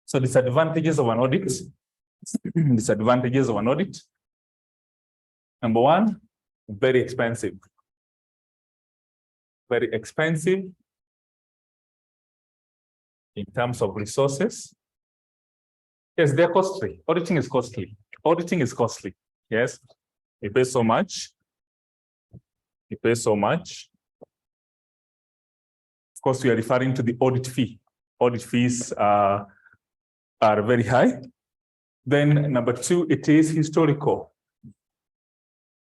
So disadvantages of an audit. Disadvantages of an audit. Number one, very expensive. Very expensive in terms of resources. Yes, they're costly. Auditing is costly. Auditing is costly. Yes, you pay so much. You pay so much. Of course, we are referring to the audit fee. Audit fees are very high. Then number two, it is historical.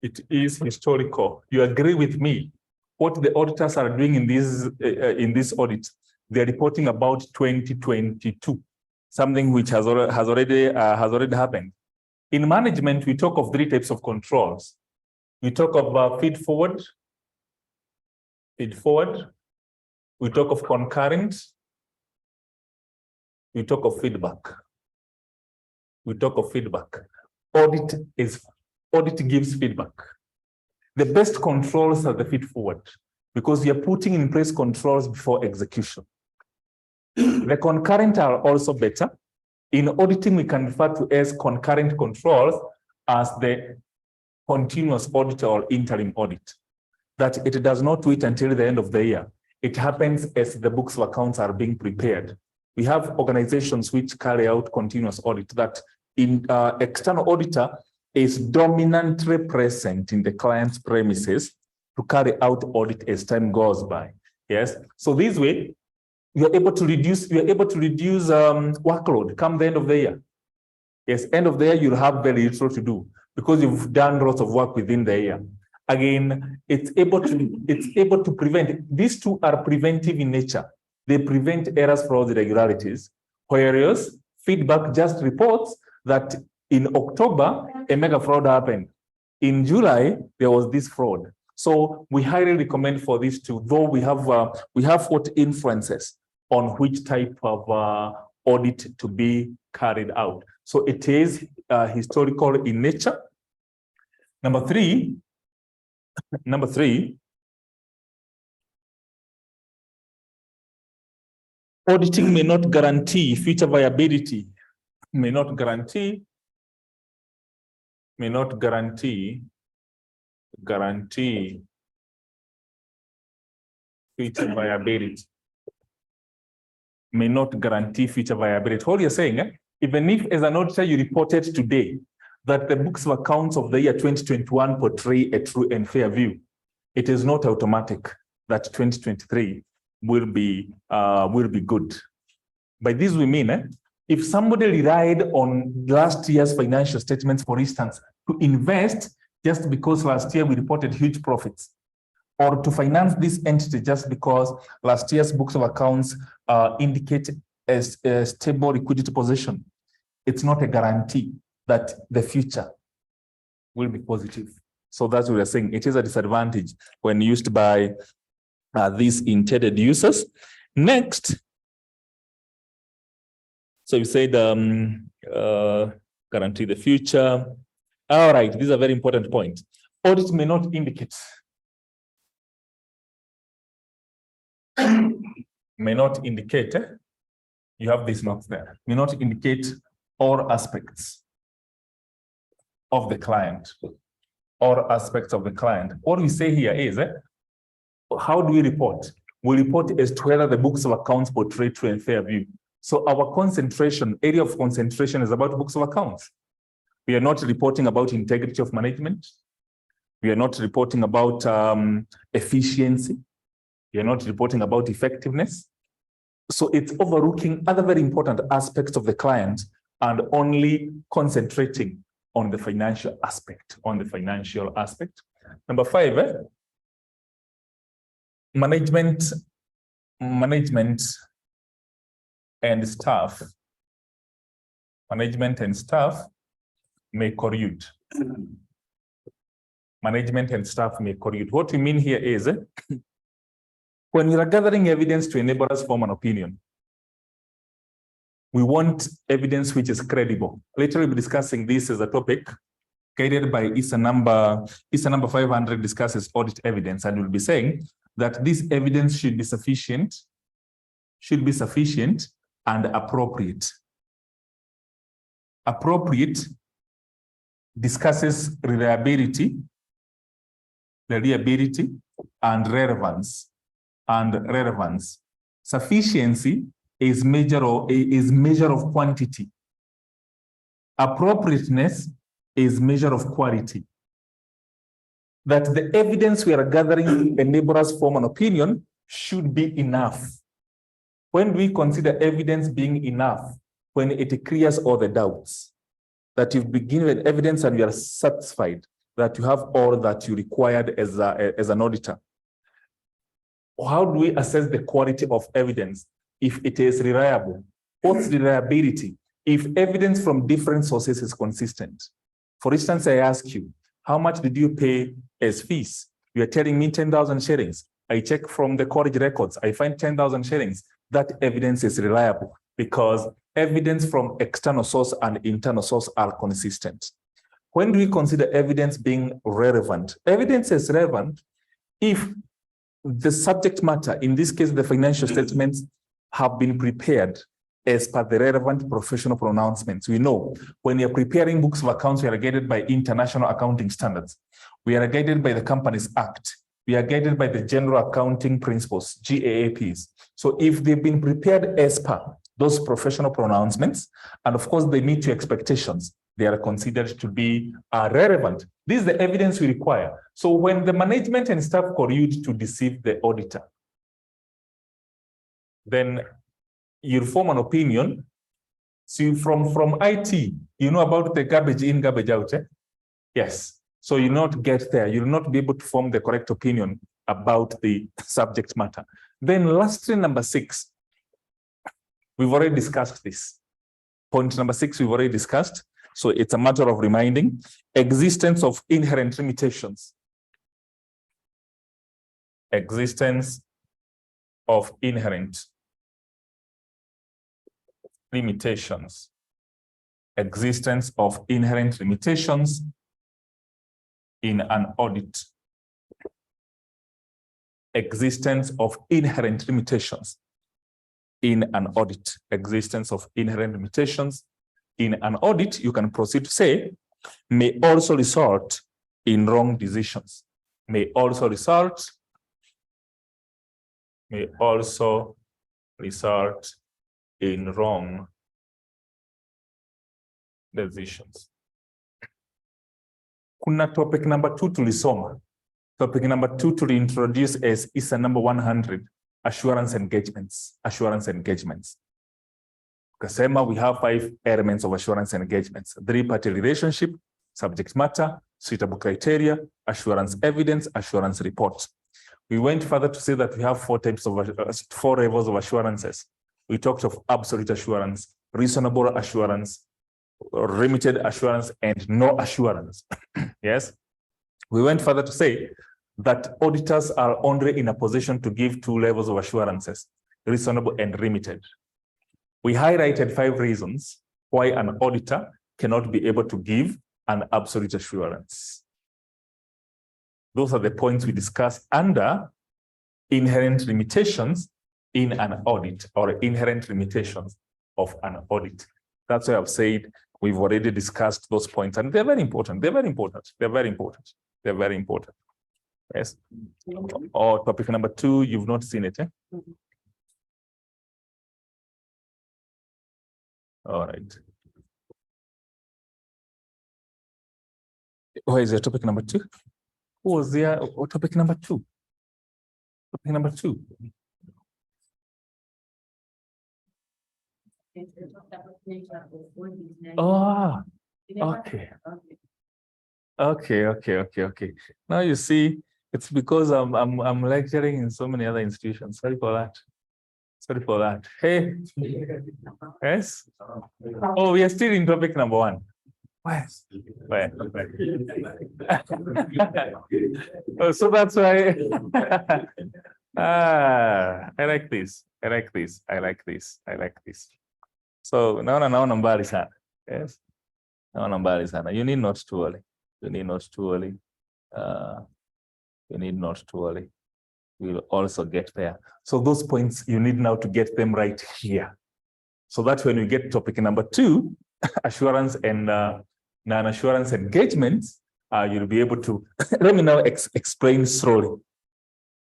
It is historical. You agree with me? What the auditors are doing in this audit, they're reporting about 2022, something which has already happened. In management, we talk of three types of controls. We talk of feed forward. We talk of concurrent. We talk of feedback. Audit gives feedback. The best controls are the feed forward because you're putting in place controls before execution. The concurrent are also better. In auditing, we can refer to as concurrent controls as the continuous audit or interim audit. That it does not wait until the end of the year. It happens as the books of accounts are being prepared. We have organizations which carry out continuous audit that in external auditor is dominantly present in the client's premises to carry out audit as time goes by. Yes. So this way, you're able to reduce workload come the end of the year. Yes, end of the year, you'll have very little to do because you've done lots of work within the year. Again, it's able to prevent. These two are preventive in nature. They prevent errors, frauds, irregularities. Whereas feedback just reports that in October, a mega fraud happened. In July, there was this fraud. So we highly recommend for these two, though we have what influences on which type of audit to be carried out. So it is historical in nature. Number three, auditing may not guarantee future viability, may not guarantee future viability. May not guarantee future viability. What you're saying, even if as an auditor you reported today that the books of accounts of the year 2021 portray a true and fair view, it is not automatic that 2023 will be good. By this we mean, if somebody relied on last year's financial statements, for instance, to invest just because last year we reported huge profits, or to finance this entity just because last year's books of accounts indicate a stable liquidity position, it's not a guarantee that the future will be positive. So that's what we're saying. It is a disadvantage when used by these intended users. Next, so you said guarantee the future. All right, this is a very important point. Audit may not indicate. May not indicate, you have these notes there, may not indicate all aspects of the client. All aspects of the client. What we say here is, how do we report? We report as to whether the books of accounts portray true and fair view. So our concentration, area of concentration is about books of accounts. We are not reporting about integrity of management. We are not reporting about efficiency. We are not reporting about effectiveness. So it's overlooking other very important aspects of the client and only concentrating on the financial aspect, Number 5, management and staff. Management and staff may collude. Management and staff may collude. What we mean here is, when you are gathering evidence to enable us form an opinion, We want evidence which is credible. Later we'll be discussing this as a topic guided by ISA number 500 discusses audit evidence, and we'll be saying that this evidence should be sufficient and appropriate. Appropriate discusses reliability and relevance. Sufficiency is measure of quantity. Appropriateness is measure of quality. That the evidence we are gathering enable us form an opinion should be enough. When we consider evidence being enough, when it clears all the doubts, that you've been given evidence and you are satisfied that you have all that you required as an auditor. How do we assess the quality of evidence? If it is reliable. What's reliability? If evidence from different sources is consistent. For instance, I ask you, how much did you pay as fees? You are telling me 10,000 shillings. I check from the college records. I find 10,000 shillings. That evidence is reliable because evidence from external source and internal source are consistent. When do we consider evidence being relevant? Evidence is relevant if the subject matter, in this case, the financial statements, have been prepared as per the relevant professional pronouncements. We know when you're preparing books of accounts, we are guided by international accounting standards. We are guided by the Companies Act. We are guided by the General Accounting Principles, GAAPs. So if they've been prepared as per those professional pronouncements, and of course they meet your expectations, they are considered to be relevant. This is the evidence we require. So when the management and staff collude to deceive the auditor, then you form an opinion. See, from IT, you know about the garbage in, garbage out. Yes. So you not get there. You'll not be able to form the correct opinion about the subject matter. Then lastly, number 6, we've already discussed this. Point number 6, we've already discussed. So it's a matter of reminding existence of inherent limitations. Existence of inherent limitations. Existence of inherent limitations in an audit. Existence of inherent limitations in an audit. Existence of inherent limitations in an audit, you can proceed to say, may also result in wrong decisions. May also result in wrong decisions. Kuna topic number 2 tulisoma. Topic number 2 to introduce as ISA number 100, assurance engagements. Assurance engagements. Kasema, we have 5 elements of assurance engagements: 3-party relationship, subject matter, suitable criteria, assurance evidence, assurance reports. We went further to say that we have 4 levels of assurances. We talked of absolute assurance, reasonable assurance, limited assurance, and no assurance. Yes. We went further to say that auditors are only in a position to give 2 levels of assurances, reasonable and limited. We highlighted 5 reasons why an auditor cannot be able to give an absolute assurance. Those are the points we discussed under inherent limitations in an audit, or inherent limitations of an audit. That's why I've said we've already discussed those points, and they're very important. They're very important. They're very important. They're very important. Yes. Or topic number 2, you've not seen it, eh? All right. Where is your topic number 2? Who was there? What topic number 2? Topic number 2. Oh, okay. Okay. Now you see, it's because I'm lecturing in so many other institutions. Sorry for that. Sorry for that. Hey. Yes. Oh, we are still in topic number 1. Where? Oh, so that's why. I like this. I like this. So naona mbali sana. Yes. Naona mbali sana. You need not to worry. You need not to worry. You need not to worry. We'll also get there. So those points, you need now to get them right here. So that when we get topic number 2, assurance and non-assurance engagements, you'll be able to, let me now explain slowly,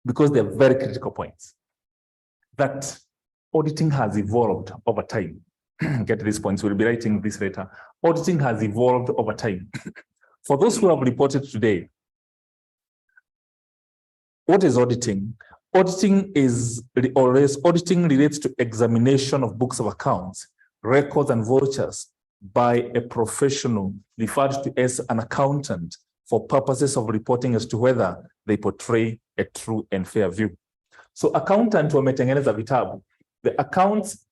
because they're very critical points, that auditing has evolved over time. Get these points, we'll be writing this later. Auditing has evolved over time. For those who have reported today, what is auditing? Auditing relates to examination of books of accounts, records, and vouchers by a professional referred to as an accountant for purposes of reporting as to whether they portray a true and fair view. So accountant wametengeneza vitabu. The accounts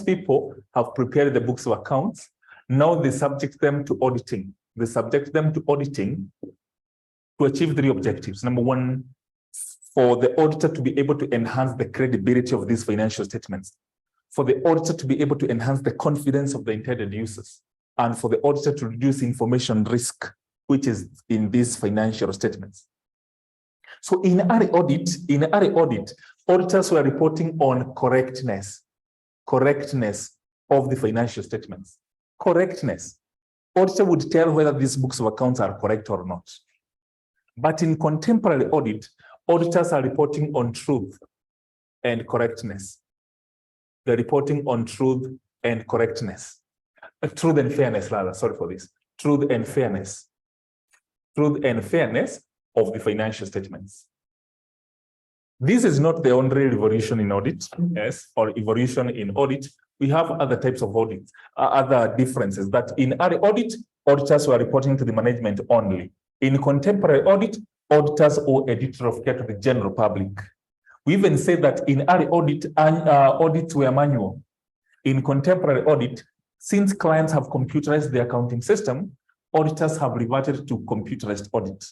people have prepared the books of accounts. Now they subject them to auditing. They subject them to auditing to achieve 3 objectives. Number 1, for the auditor to be able to enhance the credibility of these financial statements, for the auditor to be able to enhance the confidence of the intended users, and for the auditor to reduce information risk, which is in these financial statements. So in our audit, auditors were reporting on correctness of the financial statements. Correctness. Auditor would tell whether these books of accounts are correct or not. But in contemporary audit, auditors are reporting on truth and correctness. They're reporting on truth and correctness. Truth and fairness, rather, sorry for this. Truth and fairness. Truth and fairness of the financial statements. This is not the only revolution in audit, yes, or evolution in audit. We have other types of audits, other differences, that in our audit, auditors were reporting to the management only. In contemporary audit, auditors owe a duty of care to the general public. We even say that in our audit, audits were manual. In contemporary audit, since clients have computerized the accounting system, auditors have reverted to computerized audit.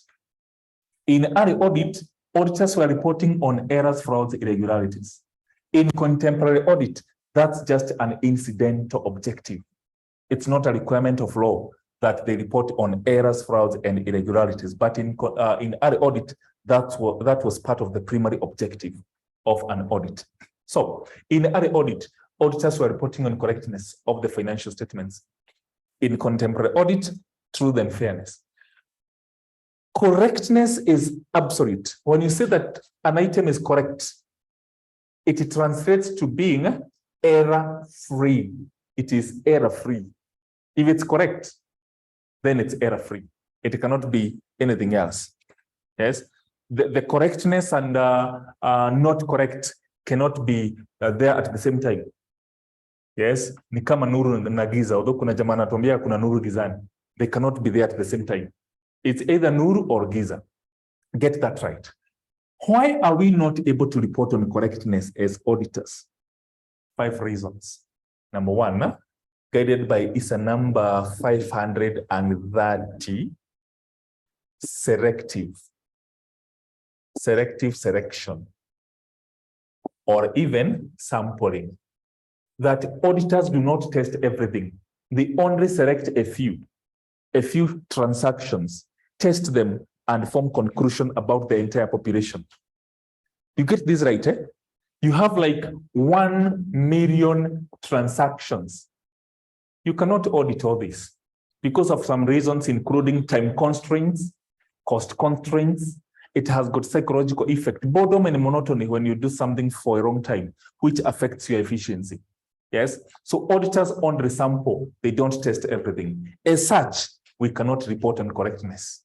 In our audit, auditors were reporting on errors, frauds, irregularities. In contemporary audit, that's just an incidental objective. It's not a requirement of law that they report on errors, frauds, and irregularities. But in our audit, that was part of the primary objective of an audit. So in our audit, auditors were reporting on correctness of the financial statements. In contemporary audit, truth and fairness. Correctness is absolute. When you say that an item is correct, it translates to being error-free. It is error-free. If it's correct, then it's error-free. It cannot be anything else. Yes, the correctness and not correct cannot be there at the same time. Yes, ni kama nuru na giza, although kuna jamaa anatuambia kuna nuru gizani. They cannot be there at the same time. It's either nuru or giza. Get that right. Why are we not able to report on correctness as auditors? 5 reasons. Number 1, guided by ISA number 530, selective selection, or even sampling. That auditors do not test everything. They only select a few transactions, test them, and form conclusion about the entire population. You get this right, eh? You have like 1 million transactions. You cannot audit all this because of some reasons, including time constraints, cost constraints. It has got psychological effect, boredom and monotony when you do something for a long time, which affects your efficiency. Yes, so auditors only sample, they don't test everything. As such, we cannot report on correctness.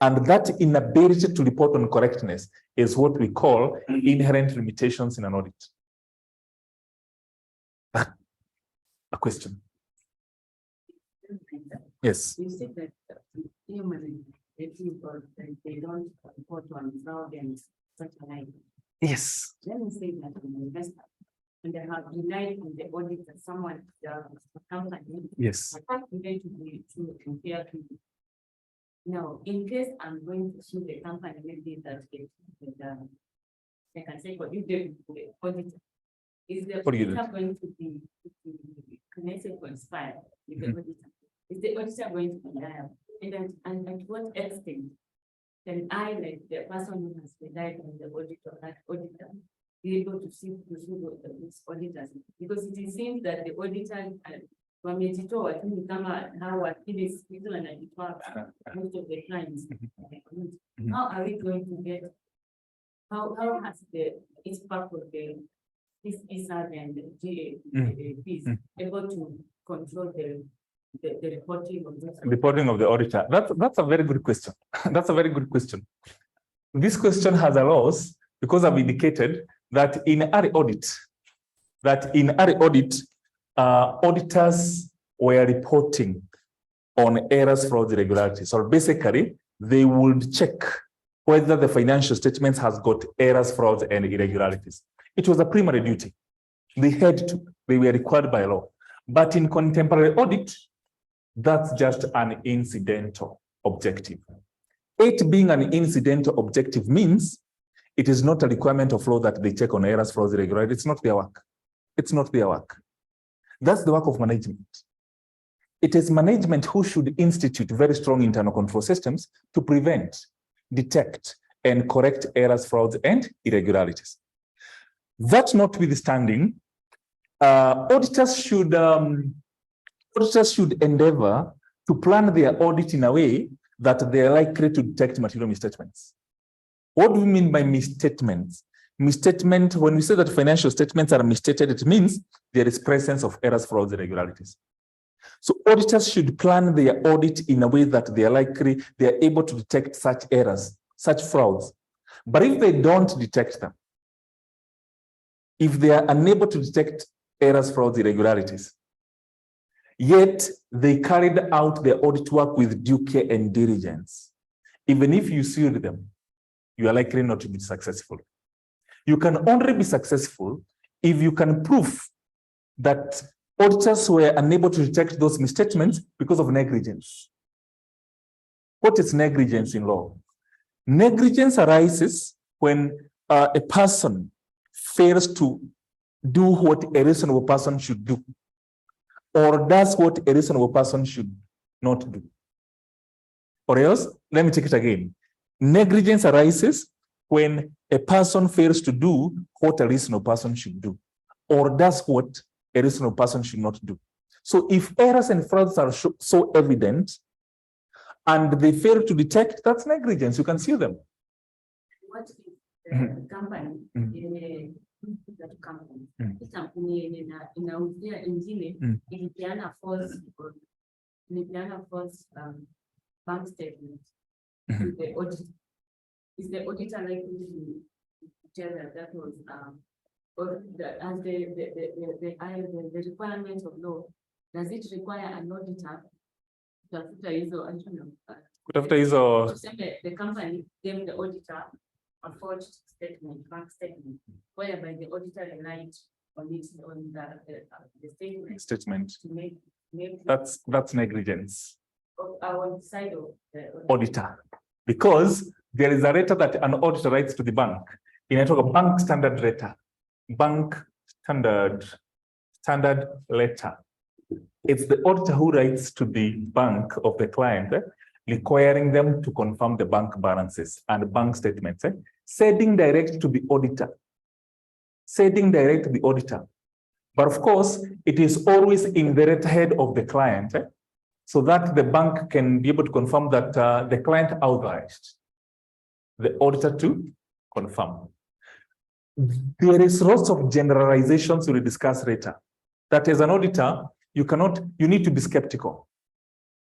And that inability to report on correctness is what we call inherent limitations in an audit. A question? Yes. You said that human people, they don't report on fraud and such like. Yes. Let me say that an investor, and they have denied in the audit that someone, the company, yes, I can't relate to be true and fair to you. Now, in case I'm going to sue the company, maybe that I can say, but you did the auditor. Is the auditor going to be can I say conspire with the auditor? Is the auditor going to be liable? And at what extent can I, like the person who has relied on the auditor, that auditor, be able to see these auditors? Because it seems that the auditor wamejitoa tu kama hao wakili siku wanajitoa most of the clients. How are we going to get, how has each part of this ISAD and the GA able to control the reporting of the auditor? That's a very good question. That's a very good question. This question has a loss because I've indicated that in our audit, auditors were reporting on errors, frauds, irregularities. So basically, they would check whether the financial statements has got errors, frauds, and irregularities. It was a primary duty. They had to, they were required by law. But in contemporary audit, that's just an incidental objective. It being an incidental objective means it is not a requirement of law that they check on errors, frauds, irregularities. It's not their work. It's not their work. That's the work of management. It is management who should institute very strong internal control systems to prevent, detect, and correct errors, frauds, and irregularities. That notwithstanding, auditors should endeavor to plan their audit in a way that they are likely to detect material misstatements. What do we mean by misstatements? Misstatement, when we say that financial statements are misstated, it means there is presence of errors, frauds, irregularities. So auditors should plan their audit in a way that they are able to detect such errors, such frauds. But if they don't detect them, if they are unable to detect errors, frauds, irregularities, yet they carried out their audit work with due care and diligence, even if you sued them, you are likely not to be successful. You can only be successful if you can prove that auditors were unable to detect those misstatements because of negligence. What is negligence in law? Negligence arises when a person fails to do what a reasonable person should do, or does what a reasonable person should not do. Or else, let me take it again. Negligence arises when a person fails to do what a reasonable person should do, or does what a reasonable person should not do. So if errors and frauds are so evident and they fail to detect, that's negligence. You can sue them. What is the company? That company. Inauzia ingine ilipeana false bank statement to the auditor. Is the auditor likely to tell that was or as the requirement of law, does it require an auditor the company gave the auditor a forged statement, bank statement, whereby the auditor relied on it, on the statement to make that's negligence on the side of the auditor, because there is a letter that an auditor writes to the bank. In a bank standard letter, bank standard letter. It's the auditor who writes to the bank of the client, requiring them to confirm the bank balances and bank statements, sending direct to the auditor. Sending direct to the auditor. But of course, it is always in the letterhead of the client, so that the bank can be able to confirm that the client authorized the auditor to confirm. There is lots of generalizations we'll discuss later. That as an auditor, you need to be skeptical.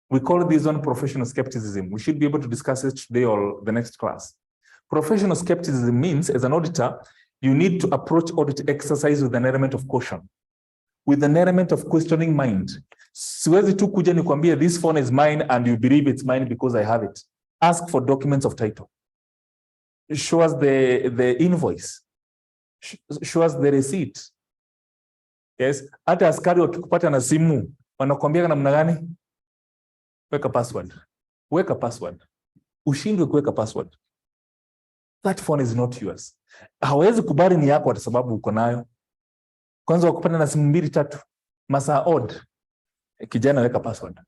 We call this one professional skepticism. We should be able to discuss it today or the next class. Professional skepticism means, as an auditor, you need to approach audit exercise with an element of caution, with an element of questioning mind. Siwezi tu kuja nikwambie this phone is mine and you believe it's mine because I have it. Ask for documents of title. Show us the invoice. Show us the receipt. Yes, hata askari wakikupata na simu wanakuambia namna gani? Weka password. Weka password. Ushindwe kuweka password. That phone is not yours. Hawezi kubali ni yako kwa sababu uko nayo. Kwanza wakupata na simu 2, 3. Masa odd. Kijana weka password.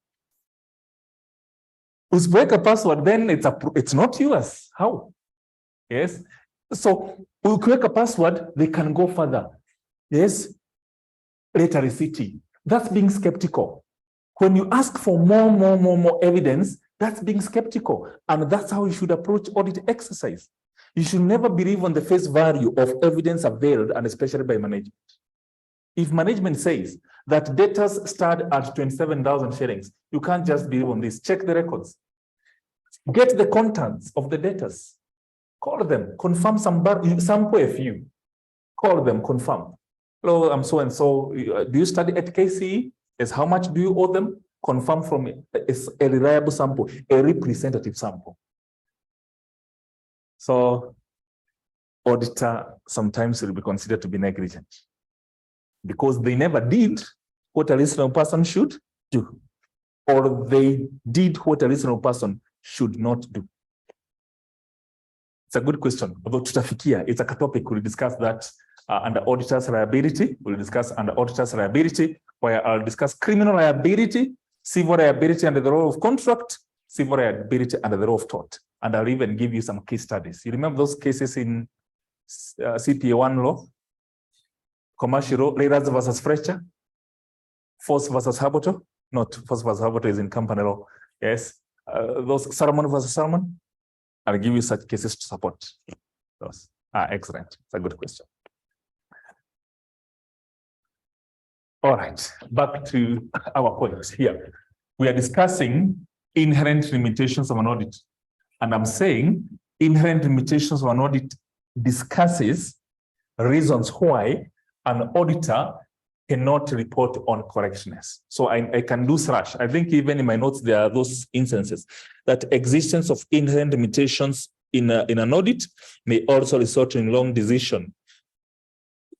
Usipoweka password, then it's not yours. How? Yes. So ukiweka password, they can go further. Yes. Rhetoricity. That's being skeptical. When you ask for more evidence, that's being skeptical. And that's how you should approach audit exercise. You should never believe on the face value of evidence availed, and especially by management. If management says that debtors start at 27,000 shillings, you can't just believe on this. Check the records. Get the contents of the debtors. Call them, confirm sample a few. Call them, confirm. Hello, I'm so and so. Do you study at KCE? Yes, how much do you owe them? Confirm from a reliable sample, a representative sample. So, auditor sometimes will be considered to be negligent because they never did what a reasonable person should do, or they did what a reasonable person should not do. It's a good question. Although tutafikia, it's a topic, we'll discuss that under auditor's liability. We'll discuss under auditor's liability, where I'll discuss criminal liability, civil liability under the law of contract, civil liability under the law of tort. And I'll even give you some case studies. You remember those cases in CPA 1 law? Commercial law, Leaders versus Fletcher, Force versus Haboto. Not Force versus Haboto is in company law. Yes. Those Salmon versus Salmon. I'll give you such cases to support those. Excellent. It's a good question. All right, back to our points here. We are discussing inherent limitations of an audit. And I'm saying inherent limitations of an audit discusses reasons why an auditor cannot report on correctness. So I can do slash. I think even in my notes, there are those instances that existence of inherent limitations in an audit may also result in long decision,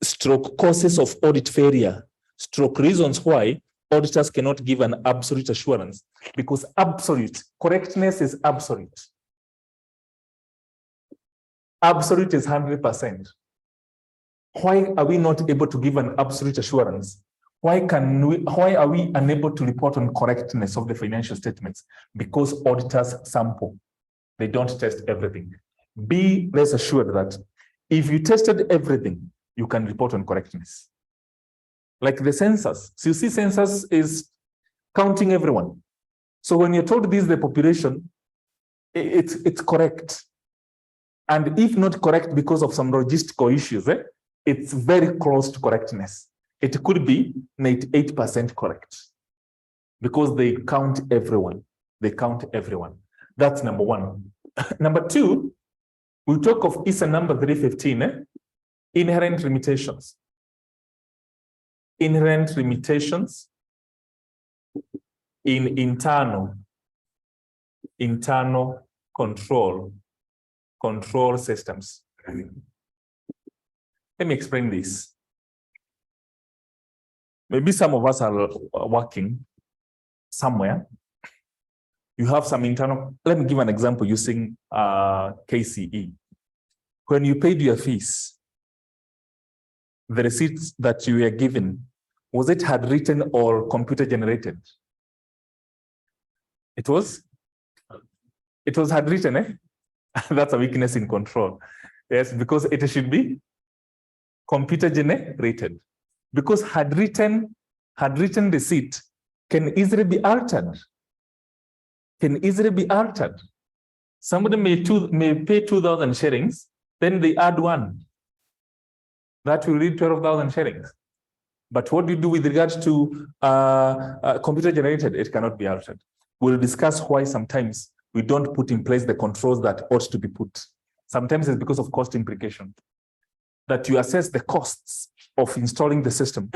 stroke causes of audit failure, stroke reasons why auditors cannot give an absolute assurance, because absolute correctness is absolute. Absolute is 100%. Why are we not able to give an absolute assurance? Why are we unable to report on correctness of the financial statements? Because auditors sample. They don't test everything. Be rest assured that if you tested everything, you can report on correctness. Like the census. So you see, census is counting everyone. So when you're told this is the population, it's correct. And if not correct because of some logistical issues, it's very close to correctness. It could be 98% correct because they count everyone. They count everyone. That's number one. Number two, we talk of ISA number 315, inherent limitations. Inherent limitations in internal control systems. Let me explain this. Maybe some of us are working somewhere. You have some internal, let me give an example using KCE. When you paid your fees, the receipts that you were given, was it handwritten or computer generated? It was handwritten, eh? That's a weakness in control. Yes, because it should be computer generated. Because handwritten receipt can easily be altered. Somebody may pay 2,000 shillings, then they add one. That will read 12,000 shillings. But what do you do with regards to computer generated? It cannot be altered. We'll discuss why sometimes we don't put in place the controls that ought to be put. Sometimes it's because of cost implication. That you assess the costs of installing the system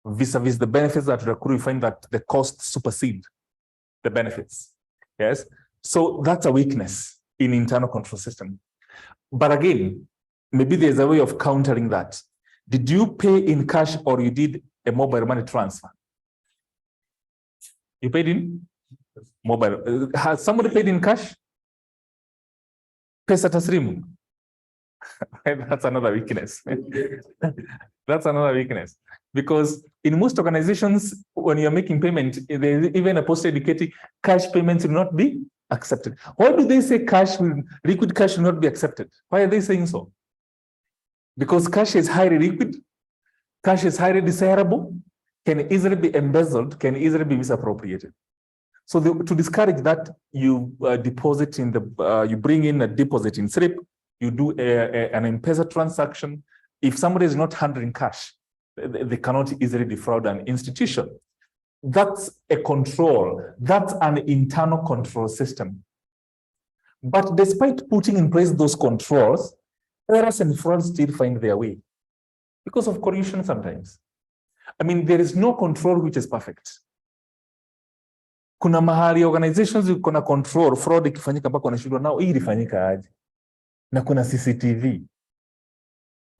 vis-a-vis the benefits that accrue, you find that the costs supersede the benefits. Yes. So that's a weakness in internal control system. But again, maybe there's a way of countering that. Did you pay in cash or you did a mobile money transfer? You paid in mobile. Has somebody paid in cash? Pesa taslimu. That's another weakness. That's another weakness. Because in most organizations, when you're making payment, there's even a post indicating cash payments will not be accepted. Why do they say liquid cash will not be accepted? Why are they saying so? Because cash is highly liquid, cash is highly desirable, can easily be embezzled, can easily be misappropriated. So to discourage that, you deposit in the, you bring in a deposit in slip, you do an M-Pesa transaction. If somebody is not handling cash, they cannot easily defraud an institution. That's a control. That's an internal control system. But despite putting in place those controls, errors and frauds still find their way because of collusion sometimes. I mean, there is no control which is perfect. Kuna mahali organizations kuna control, fraud ikifanyika mpaka wanashindwa nao hii ilifanyika aje. Na kuna CCTV.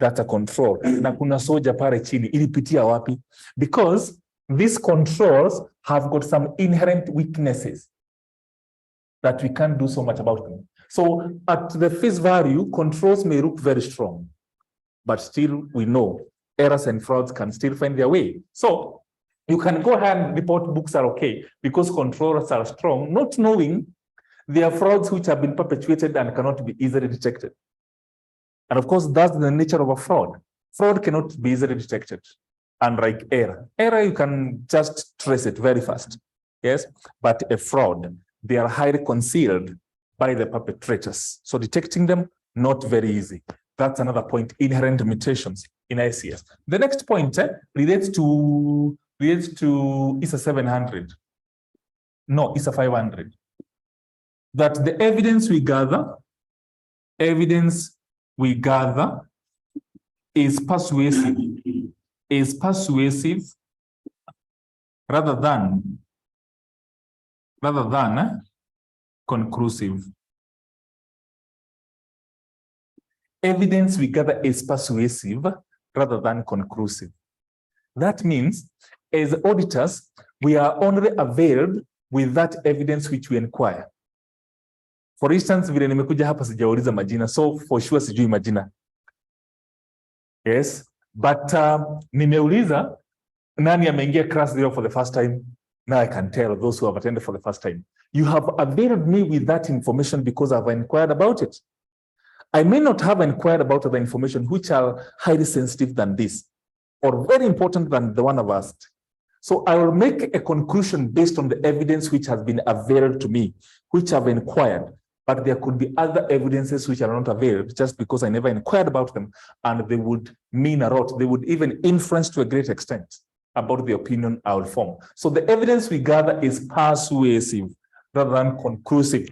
That's a control. Na kuna soja pale chini ilipitia wapi? Because these controls have got some inherent weaknesses that we can't do so much about them. So at the face value, controls may look very strong, but still we know errors and frauds can still find their way. So you can go ahead and report books are okay because controls are strong, not knowing there are frauds which have been perpetuated and cannot be easily detected. And of course, that's the nature of a fraud. Fraud cannot be easily detected, unlike error. Error, you can just trace it very fast, yes? But a fraud, they are highly concealed by the perpetrators. So detecting them, not very easy. That's another point, inherent limitations in ICS. The next point relates to ISA 700. No, ISA 500. That the evidence we gather is persuasive rather than conclusive. Evidence we gather is persuasive rather than conclusive. That means, as auditors, we are only availed with that evidence which we inquire. For instance, vile nimekuja hapa sijauliza majina, so for sure sijui majina. Yes, but nimeuliza nani ameingia class 0 for the first time. Now I can tell those who have attended for the first time. You have availed me with that information because I've inquired about it. I may not have inquired about the information which are highly sensitive than this, or very important than the one I've asked. So I will make a conclusion based on the evidence which has been availed to me, which I've inquired. But there could be other evidences which are not availed just because I never inquired about them, and they would mean a lot. They would even influence to a great extent about the opinion I will form. So the evidence we gather is persuasive rather than conclusive.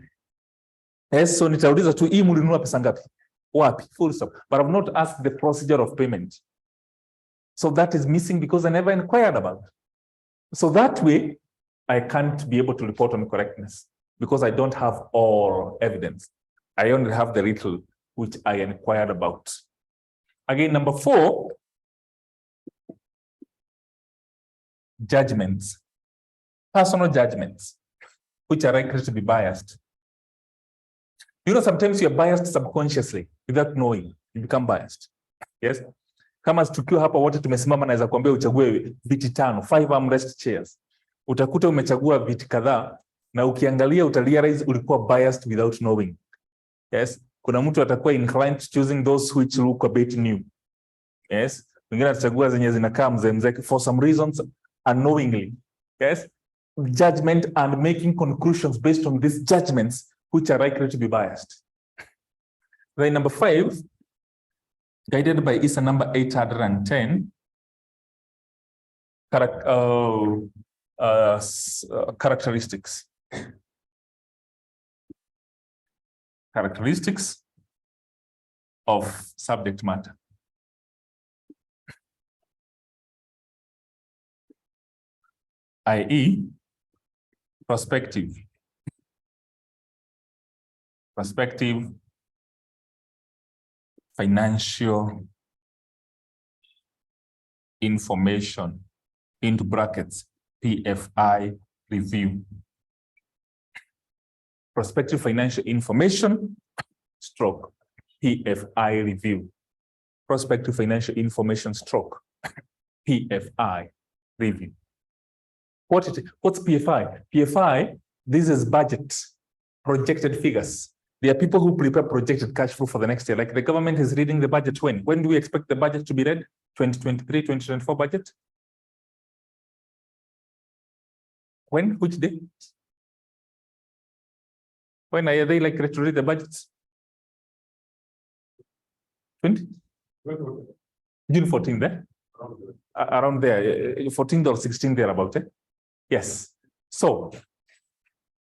Yes, so nitauliza tu hii mlinunua pesa ngapi? Wapi? Full stop. But I've not asked the procedure of payment. So that is missing because I never inquired about it. So that way, I can't be able to report on correctness because I don't have all evidence. I only have the little which I inquired about. Again, number 4, judgments. Personal judgments, which are likely to be biased. You know, sometimes you're biased subconsciously without knowing. You become biased. Yes? Kama tukiwa hapa wote tumesimama, naweza kuambia uchague viti 5, 5 armrest chairs. Utakuta umechagua viti kadhaa na ukiangalia utarealize ulikuwa biased without knowing. Yes? Kuna mtu atakuwa inclined to choosing those which look a bit new. Yes? Mwingine atachagua zenye zinakaa mzee for some reasons unknowingly. Yes? Judgment and making conclusions based on these judgments which are likely to be biased. Then number 5, guided by ISA number 810, characteristics. Characteristics of subject matter. i.e., prospective, financial information, into brackets, PFI review. Prospective financial information, stroke, PFI review. Prospective financial information, stroke, PFI review. What's PFI? PFI, this is budget, projected figures. There are people who prepare projected cash flow for the next year. Like the government is reading the budget when? When do we expect the budget to be read? 2023, 2024 budget? When? Which day? When are they likely to read the budgets? 20? June 14th, eh? Around there, 14th or 16th thereabout, eh? Yes. So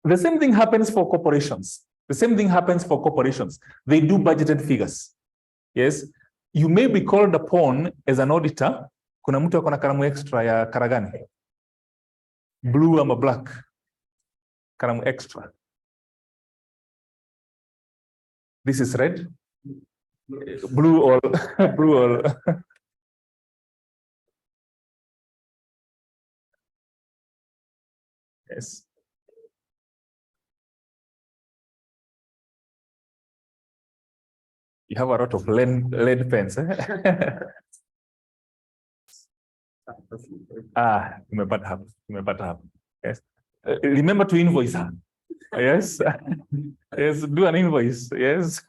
the same thing happens for corporations. The same thing happens for corporations. They do budgeted figures. Yes. You may be called upon as an auditor. Kuna mtu akona karamu extra ya karagani. Blue ama black. Karamu extra. This is red. Blue or blue or yes. You have a lot of lead pens. Eh? You may but have. Yes. Remember to invoice her. Yes. Yes. Do an invoice. Yes.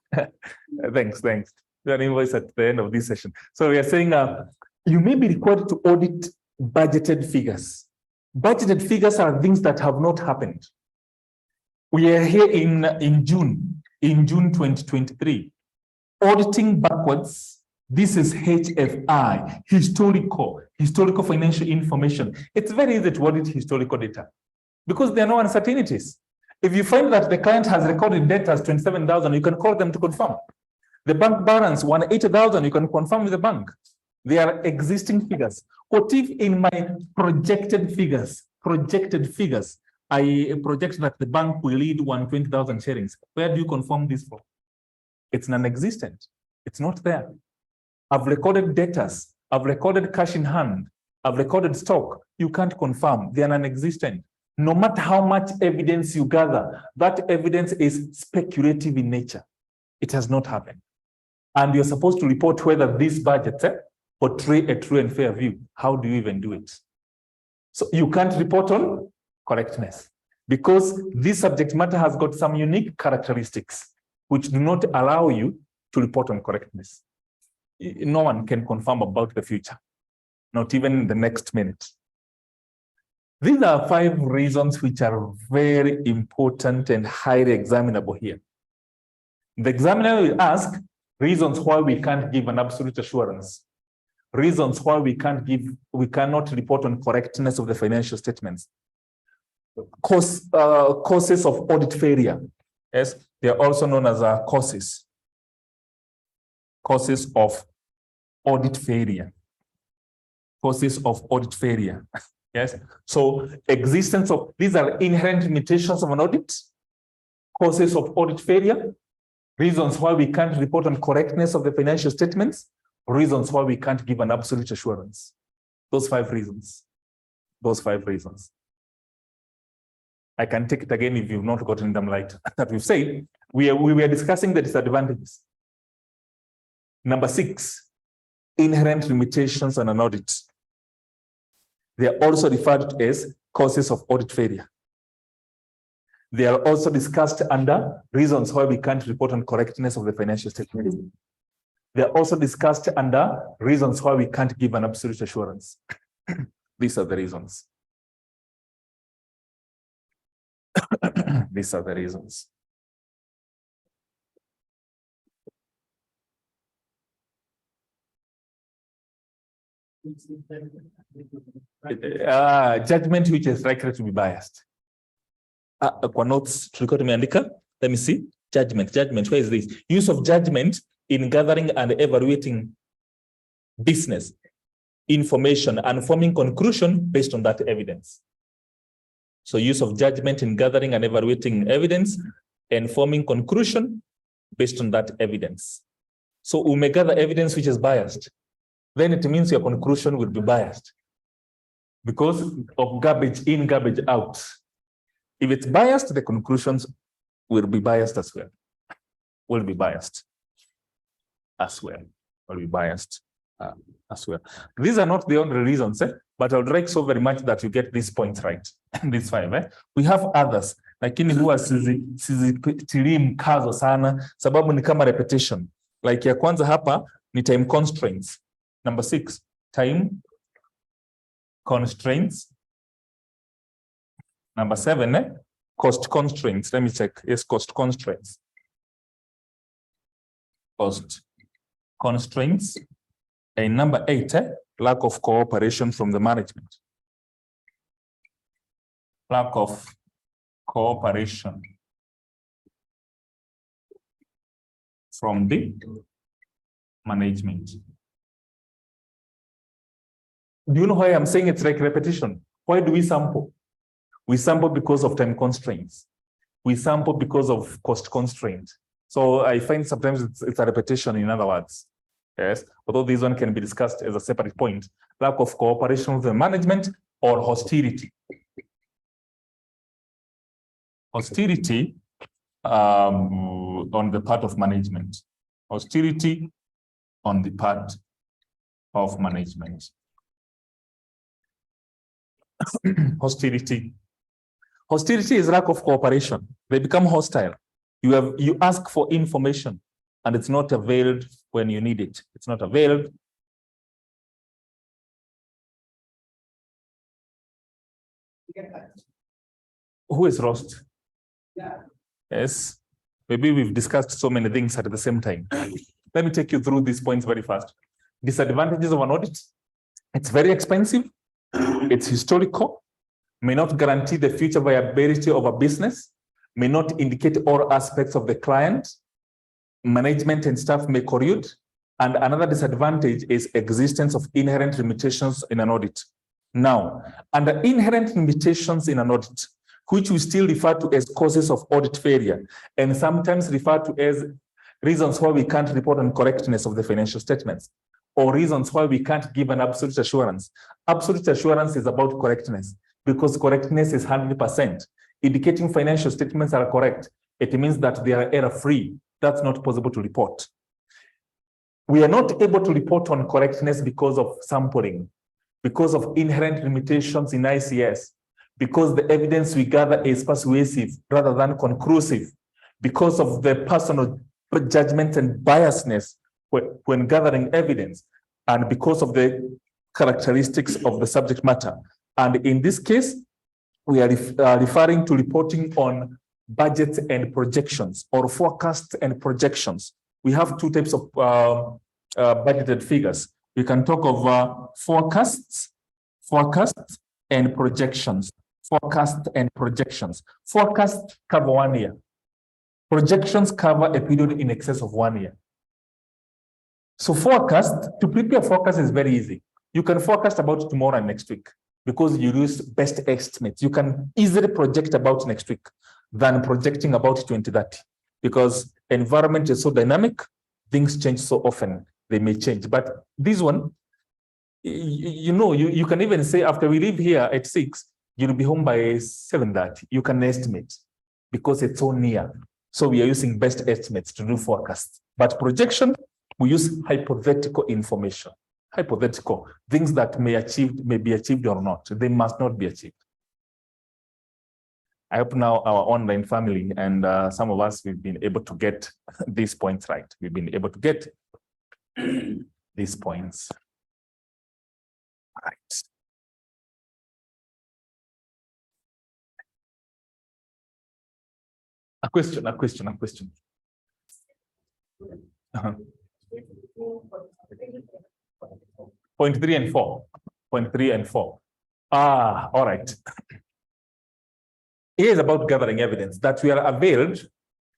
Thanks. Do an invoice at the end of this session. So we are saying you may be required to audit budgeted figures. Budgeted figures are things that have not happened. We are here in June 2023. Auditing backwards, this is HFI, historical financial information. It's very easy to audit historical data because there are no uncertainties. If you find that the client has recorded debt as 27,000, you can call them to confirm. The bank balance 180,000, you can confirm with the bank. They are existing figures. What if in my projected figures, I project that the bank will lead 120,000 sharings? Where do you confirm this for? It's non-existent. It's not there. I've recorded debtors. I've recorded cash in hand. I've recorded stock. You can't confirm. They are non-existent. No matter how much evidence you gather, that evidence is speculative in nature. It has not happened. And you're supposed to report whether these budgets portray a true and fair view. How do you even do it? So you can't report on correctness because this subject matter has got some unique characteristics which do not allow you to report on correctness. No one can confirm about the future, not even the next minute. These are 5 reasons which are very important and highly examinable here. The examiner will ask reasons why we can't give an absolute assurance, reasons why we cannot report on correctness of the financial statements, causes of audit failure. Yes, they are also known as causes of audit failure. Causes of audit failure. Yes, so existence of these are inherent limitations of an audit, causes of audit failure, reasons why we can't report on correctness of the financial statements, reasons why we can't give an absolute assurance. Those 5 reasons. I can take it again if you've not gotten them right. That we've said, we were discussing the disadvantages. Number 6, inherent limitations on an audit. They are also referred to as causes of audit failure. They are also discussed under reasons why we can't report on correctness of the financial statement. They are also discussed under reasons why we can't give an absolute assurance. These are the reasons. These are the reasons. Judgment which is likely to be biased. Kwa notes, let me see. Judgment. Where is this? Use of judgment in gathering and evaluating business information and forming conclusion based on that evidence. So use of judgment in gathering and evaluating evidence and forming conclusion based on that evidence. So we may gather evidence which is biased. Then it means your conclusion will be biased because of garbage in, garbage out. If it's biased, the conclusions will be biased as well. Will be biased as well. Will be biased as well. These are not the only reasons, but I would like so very much that you get these points right. These 5. We have others, lakini huwa sizitilii mkazo sana sababu ni kama repetition. Like ya kwanza hapa ni time constraints. Number 6, time constraints. Number 7, cost constraints. Let me check. Yes, cost constraints. Cost constraints. And number 8, lack of cooperation from the management. Lack of cooperation from the management. Do you know why I'm saying it's like repetition? Why do we sample? We sample because of time constraints. We sample because of cost constraints. So I find sometimes it's a repetition, in other words. Yes, although this one can be discussed as a separate point. Lack of cooperation with the management or hostility. Hostility on the part of management. Hostility on the part of management. Hostility. Hostility is lack of cooperation. They become hostile. You ask for information and it's not availed when you need it. It's not availed. Who is Rost? Yeah. Yes. Maybe we've discussed so many things at the same time. Let me take you through these points very fast. Disadvantages of an audit. It's very expensive. It's historical. May not guarantee the future viability of a business. May not indicate all aspects of the client. Management and staff may collude. And another disadvantage is existence of inherent limitations in an audit. Now, under inherent limitations in an audit, which we still refer to as causes of audit failure, and sometimes refer to as reasons why we can't report on correctness of the financial statements, or reasons why we can't give an absolute assurance. Absolute assurance is about correctness, because correctness is 100%. Indicating financial statements are correct, it means that they are error-free. That's not possible to report. We are not able to report on correctness because of sampling, because of inherent limitations in ICS, because the evidence we gather is persuasive rather than conclusive, because of the personal judgment and biasness when gathering evidence, and because of the characteristics of the subject matter. And in this case, we are referring to reporting on budgets and projections, or forecasts and projections. We have two types of budgeted figures. We can talk of forecasts and projections. Forecast and projections. Forecasts cover 1 year. Projections cover a period in excess of 1 year. So to prepare forecast is very easy. You can forecast about tomorrow and next week because you use best estimates. You can easily project about next week than projecting about 2030 because environment is so dynamic, things change so often, they may change. But this one, you can even say after we leave here at 6, you'll be home by 7:30. You can estimate because it's so near. So we are using best estimates to do forecasts. But projection, we use hypothetical information. Hypothetical, things that may be achieved or not. They must not be achieved. I hope now our online family and some of us, we've been able to get these points right. We've been able to get these points right. A question. Point 3 and 4. Point 3 and 4. All right. It is about gathering evidence that we are availed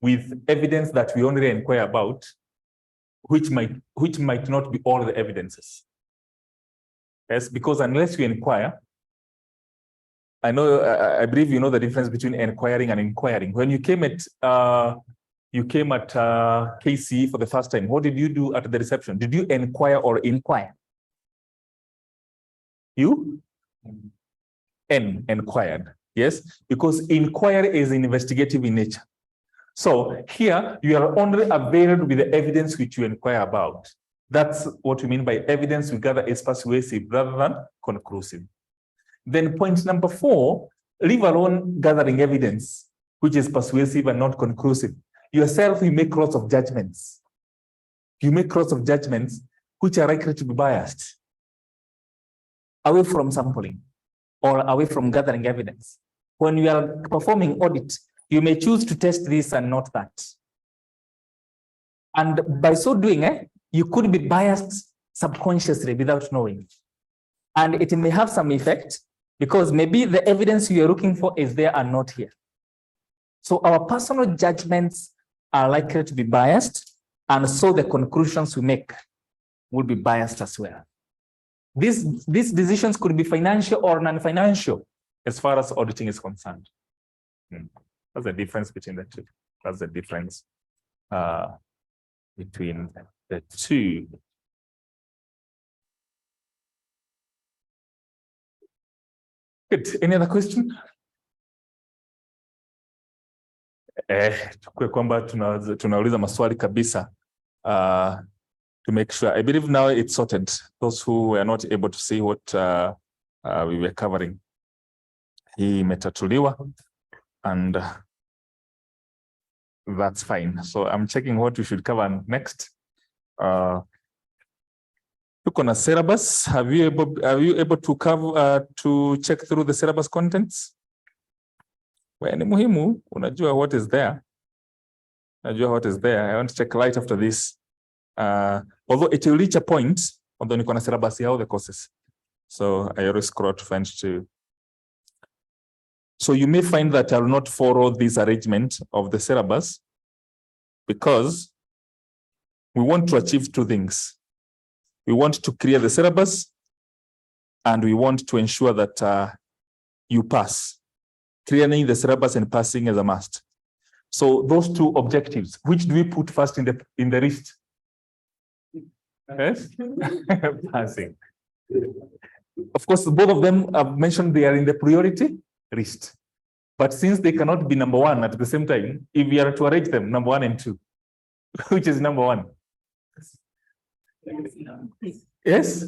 with evidence that we only inquire about, which might not be all the evidences. Yes, because unless we inquire, I believe you know the difference between inquiring and inquiring. When you came at KC for the first time, what did you do at the reception? Did you inquire or inquire? You inquired, yes, because inquiry is investigative in nature. So here you are only availed with the evidence which you inquire about. That's what we mean by evidence we gather is persuasive rather than conclusive. Then point number 4, leave alone gathering evidence, which is persuasive and not conclusive. Yourself, you make lots of judgments. You make lots of judgments which are likely to be biased away from sampling or away from gathering evidence. When you are performing audit, you may choose to test this and not that. And by so doing, you could be biased subconsciously without knowing. And it may have some effect because maybe the evidence you're looking for is there and not here. So our personal judgments are likely to be biased, and so the conclusions we make will be biased as well. These decisions could be financial or non-financial as far as auditing is concerned. That's the difference between the two. That's the difference between the two. Good. Any other question? Tukue kwamba tunauliza maswali kabisa to make sure. I believe now it's sorted. Those who were not able to see what we were covering. Hii imetatuliwa and that's fine. So I'm checking what we should cover next. Tuko na syllabus. Are you able to cover to check through the syllabus contents? Well, ni muhimu, unajua what is there. Unajua what is there. I want to check right after this. Although it will reach a point, although niko na syllabus ya all the courses. So I always scroll to find to. So you may find that I will not follow this arrangement of the syllabus because we want to achieve two things. We want to clear the syllabus and we want to ensure that you pass. Clearing the syllabus and passing is a must. So those two objectives, which do we put first in the list? Yes? Passing. Of course, both of them I've mentioned they are in the priority list. But since they cannot be number one at the same time, if we are to arrange them, number 1 and 2, which is number 1? Yes?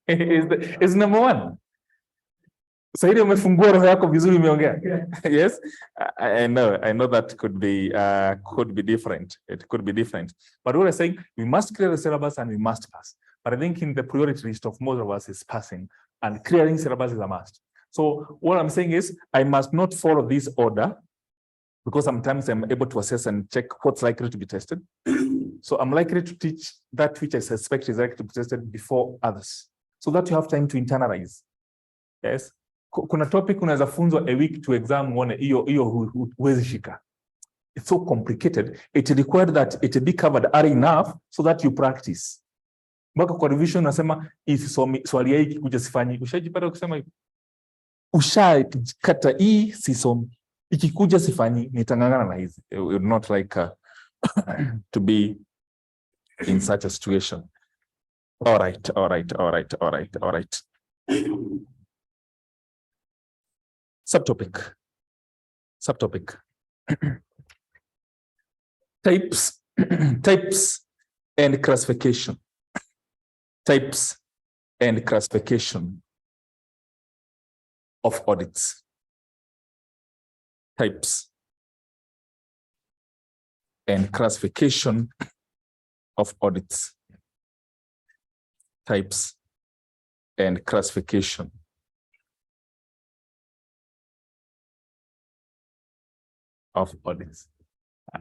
is number 1. So hili umefungua roho yako vizuri umeongea. Yes? I know that could be different. It could be different. But what I'm saying, we must clear the syllabus and we must pass. But I think in the priority list of most of us is passing, and clearing syllabus is a must. So what I'm saying is I must not follow this order because sometimes I'm able to assess and check what's likely to be tested. So I'm likely to teach that which I suspect is likely to be tested before others, so that you have time to internalize. Yes. Kuna topic unaweza funzwa a week to exam one hiyo huwezi shika. It's so complicated. It required that it be covered early enough so that you practice. Mpaka kwa revision unasema swali hiki kuja sifanyi. Ushajipata kusema hivi. Ushakata hii sisomi. Ikikuja sifanyi nitangangana na hizi. You would not like to be in such a situation. All right. Subtopic. Types and classification. Types and classification of audits. Types and classification of audits. Types and classification of audits.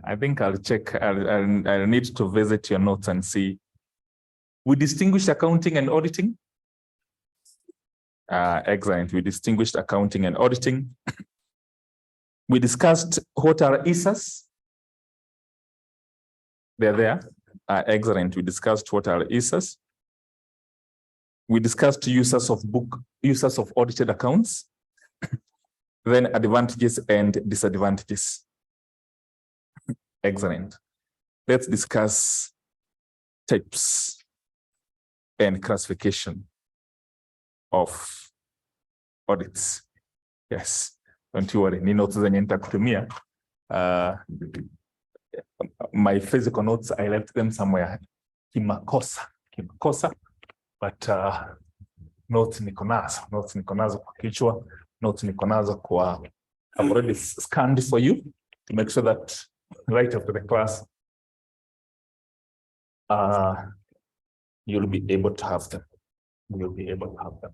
I think I'll check. I'll need to visit your notes and see. We distinguished accounting and auditing. Excellent. We distinguished accounting and auditing. We discussed what are ISAs. They're there. Excellent. We discussed what are ISAs. We discussed uses of audited accounts. Then advantages and disadvantages. Excellent. Let's discuss types and classification of audits. Yes, don't you worry. Ni notes zenye nitakutumia. My physical notes, I left them somewhere. kimakosa, but notes niko nazo kwa kichwa, notes niko nazo kwa, I've already scanned for you to make sure that right after the class, you'll be able to have them. You'll be able to have them.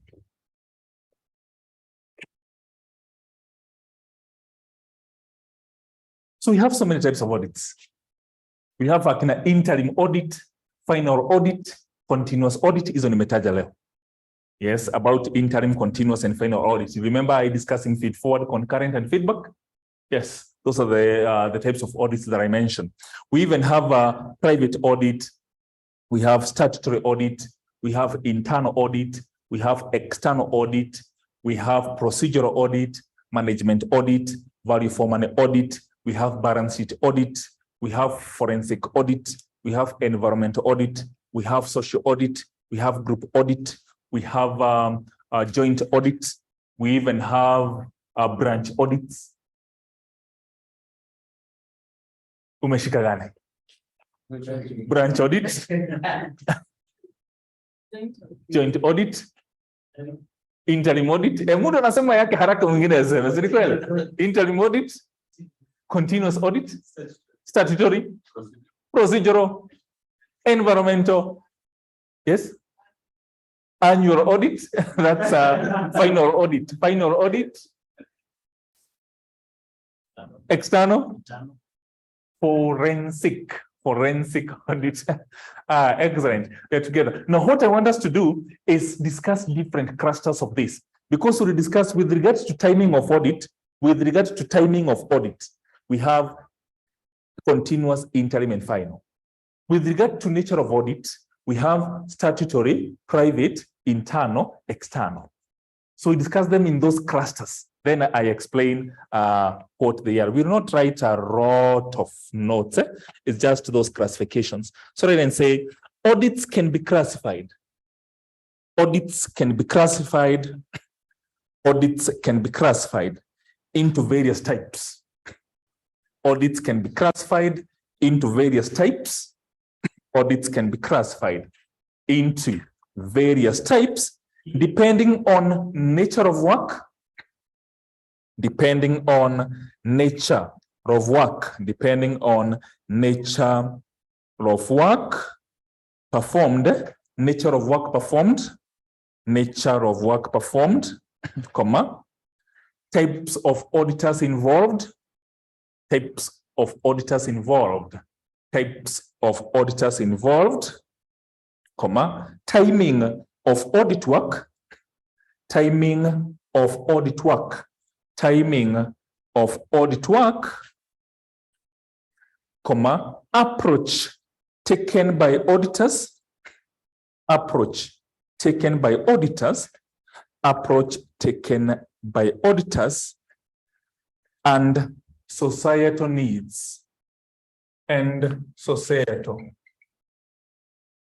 So we have so many types of audits. We have an interim audit, final audit, continuous audit. Hizo nimetaja leo. Yes, about interim, continuous, and final audit. Remember I discussing feed forward, concurrent, and feedback? Yes, those are the types of audits that I mentioned. We even have a private audit. We have statutory audit. We have internal audit. We have external audit. We have procedural audit, management audit, value for money audit. We have balance sheet audit. We have forensic audit. We have environmental audit. We have social audit. We have group audit. We have joint audits. We even have branch audits. Umeshika gani? Branch audit. Joint audit. Interim audit. Muda anasema yake haraka mwingine aseme. Si kweli? Interim audit. Continuous audit. Statutory. Procedural. Environmental. Yes. Annual audit. That's final audit. Final audit. External. Forensic audit. Excellent. They're together. Now, what I want us to do is discuss different clusters of this, because we discuss with regards to timing of audit. With regards to timing of audit, we have continuous, interim, and final. With regard to nature of audit, we have statutory, private, internal, external. So we discuss them in those clusters. Then I explain what they are. We will not write a lot of notes. It's just those classifications. So I can say audits can be classified. Audits can be classified. Audits can be classified into various types. Audits can be classified into various types. Audits can be classified into various types depending on nature of work, depending on nature of work, depending on nature of work performed, nature of work performed, nature of work performed, comma, types of auditors involved, types of auditors involved, types of auditors involved, comma, timing of audit work, timing of audit work, timing of audit work, comma, approach taken by auditors, approach taken by auditors, approach taken by auditors, and societal needs, and societal needs,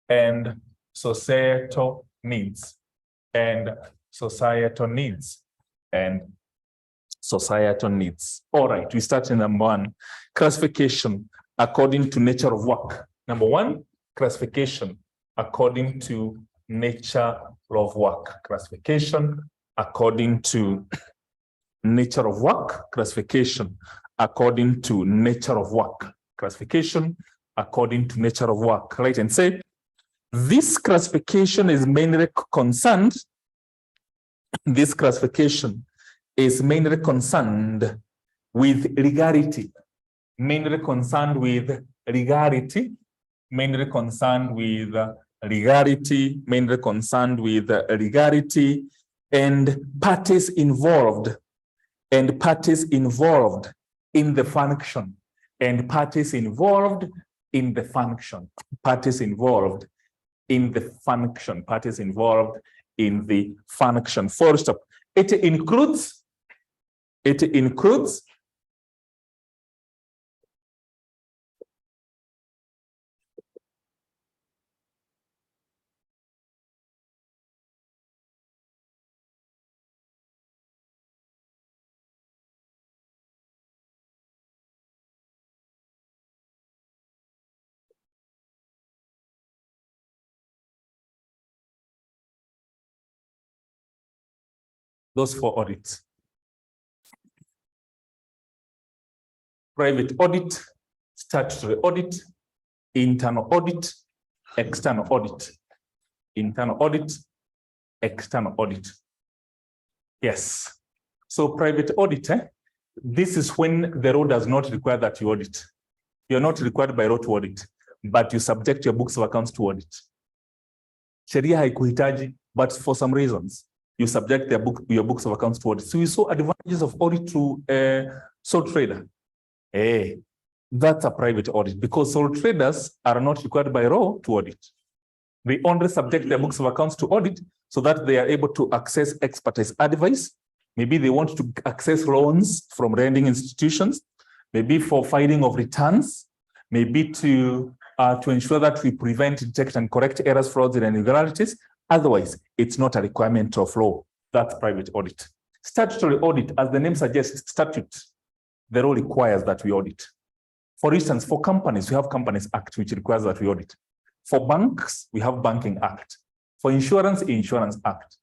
and societal needs, and societal needs. All right, we start in number one, classification according to nature of work. Number one, classification according to nature of work. Classification according to nature of work. Classification according to nature of work. Classification according to nature of work. Right, and say this classification is mainly concerned. This classification is mainly concerned with legality, mainly concerned with legality, mainly concerned with legality, mainly concerned with legality, and parties involved, and parties involved in the function, and parties involved in the function, parties involved in the function, parties involved in the function. First up, it includes Those 4 audits. Private audit, statutory audit, internal audit, external audit. Internal audit, external audit. Yes. So private audit, this is when the law does not require that you audit. You're not required by law to audit, but you subject your books of accounts to audit. Sheria haikuhitaji, but for some reasons, you subject your books of accounts to audit. So we saw advantages of audit to sole trader. Hey, that's a private audit because sole traders are not required by law to audit. They only subject their books of accounts to audit so that they are able to access expertise advice. Maybe they want to access loans from lending institutions, maybe for filing of returns, maybe to ensure that we prevent, detect, and correct errors, frauds, and irregularities. Otherwise, it's not a requirement of law. That's private audit. Statutory audit, as the name suggests, statute. The law requires that we audit. For instance, for companies, we have Companies Act, which requires that we audit. For banks, we have Banking Act. For insurance, Insurance Act.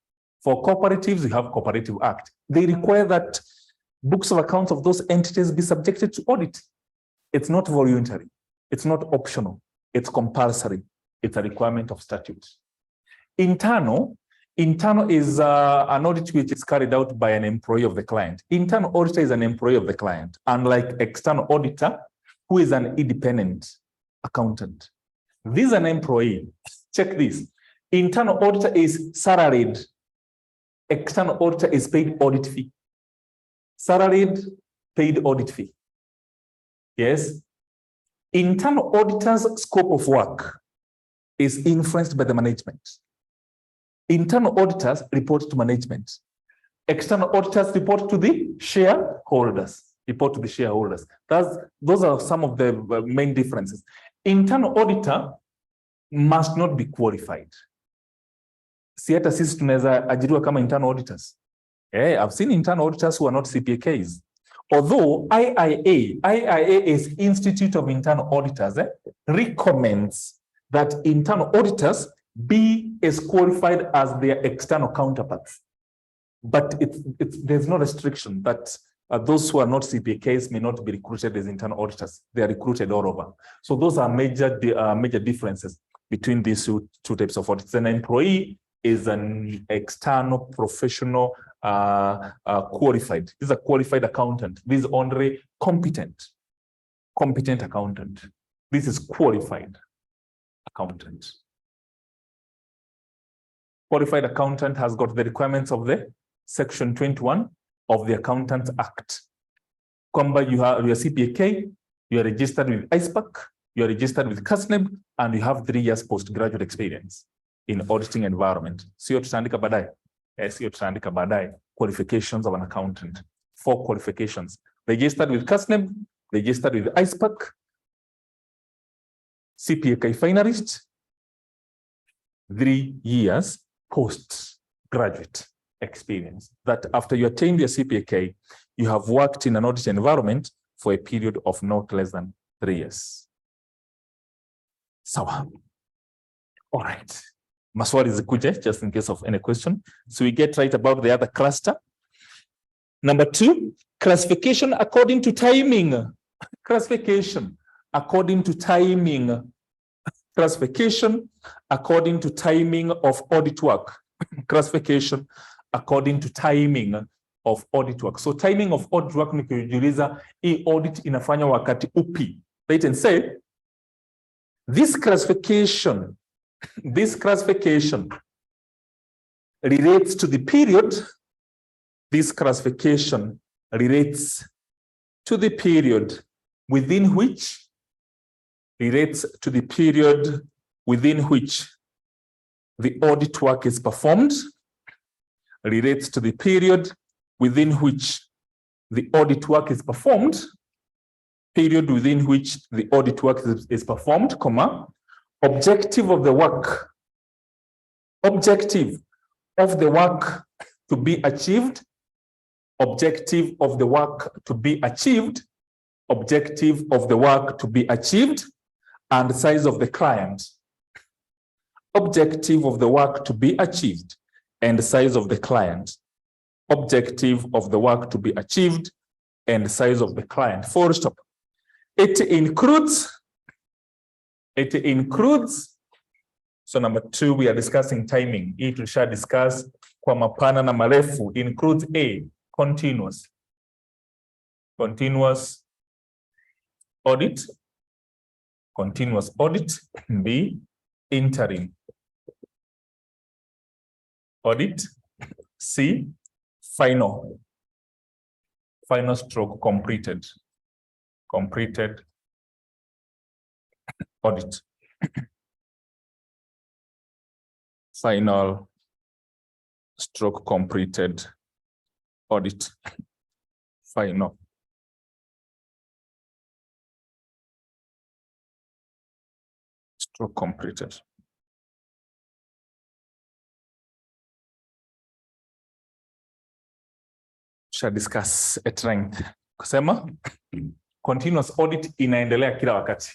For cooperatives, we have Cooperative Act. They require that books of accounts of those entities be subjected to audit. It's not voluntary. It's not optional. It's compulsory. It's a requirement of statute. Internal is an audit which is carried out by an employee of the client. Internal auditor is an employee of the client, unlike external auditor, who is an independent accountant. This is an employee. Check this. Internal auditor is salaried. External auditor is paid audit fee. Salaried, paid audit fee. Yes. Internal auditor's scope of work is influenced by the management. Internal auditors report to management. External auditors report to the shareholders. Those are some of the main differences. Internal auditor must not be qualified. Si hata sisi tunaweza ajiriwa kama internal auditors. I've seen internal auditors who are not CPAKs. Although IIA is Institute of Internal Auditors, recommends that internal auditors be as qualified as their external counterparts. But there's no restriction that those who are not CPAKs may not be recruited as internal auditors. They are recruited all over. So those are major differences between these two types of audits. An employee is an external professional qualified. This is a qualified accountant. This is only competent accountant. This is qualified accountant. Qualified accountant has got the requirements of the Section 21 of the Accountants Act. Kwamba you are CPAK, you are registered with ISPAC, you are registered with CASNEB, and you have 3 years postgraduate experience in auditing environment. Sio tutaandika baadaye. Qualifications of an accountant. 4 qualifications. Registered with CASNEB, registered with ISPAC, CPAK finalist, 3 years postgraduate experience. That after you attained your CPAK, you have worked in an audit environment for a period of not less than 3 years. Sawa. All right. Maswali zikuje, just in case of any question. So we get right about the other cluster. Number 2, classification according to timing. Classification according to timing. Classification according to timing of audit work. Classification according to timing of audit work. So timing of audit work ni kujiuliza hii audit inafanywa wakati upi. Right, and say this classification relates to the period. This classification relates to the period within which the audit work is performed, relates to the period within which the audit work is performed, period within which the audit work is performed, comma, objective of the work to be achieved, objective of the work to be achieved, objective of the work to be achieved, and size of the client. Objective of the work to be achieved and size of the client. objective of the work to be achieved, and size of the client. Full stop. It includes, so number 2, we are discussing timing. Hii tulisha discuss kwa mapana na marefu. Includes A, continuous audit. Continuous audit. B, interim audit. C, final stroke completed audit. Final stroke completed audit. Final. Stroke completed. Shall discuss at length. Kusema continuous audit inaendelea kila wakati.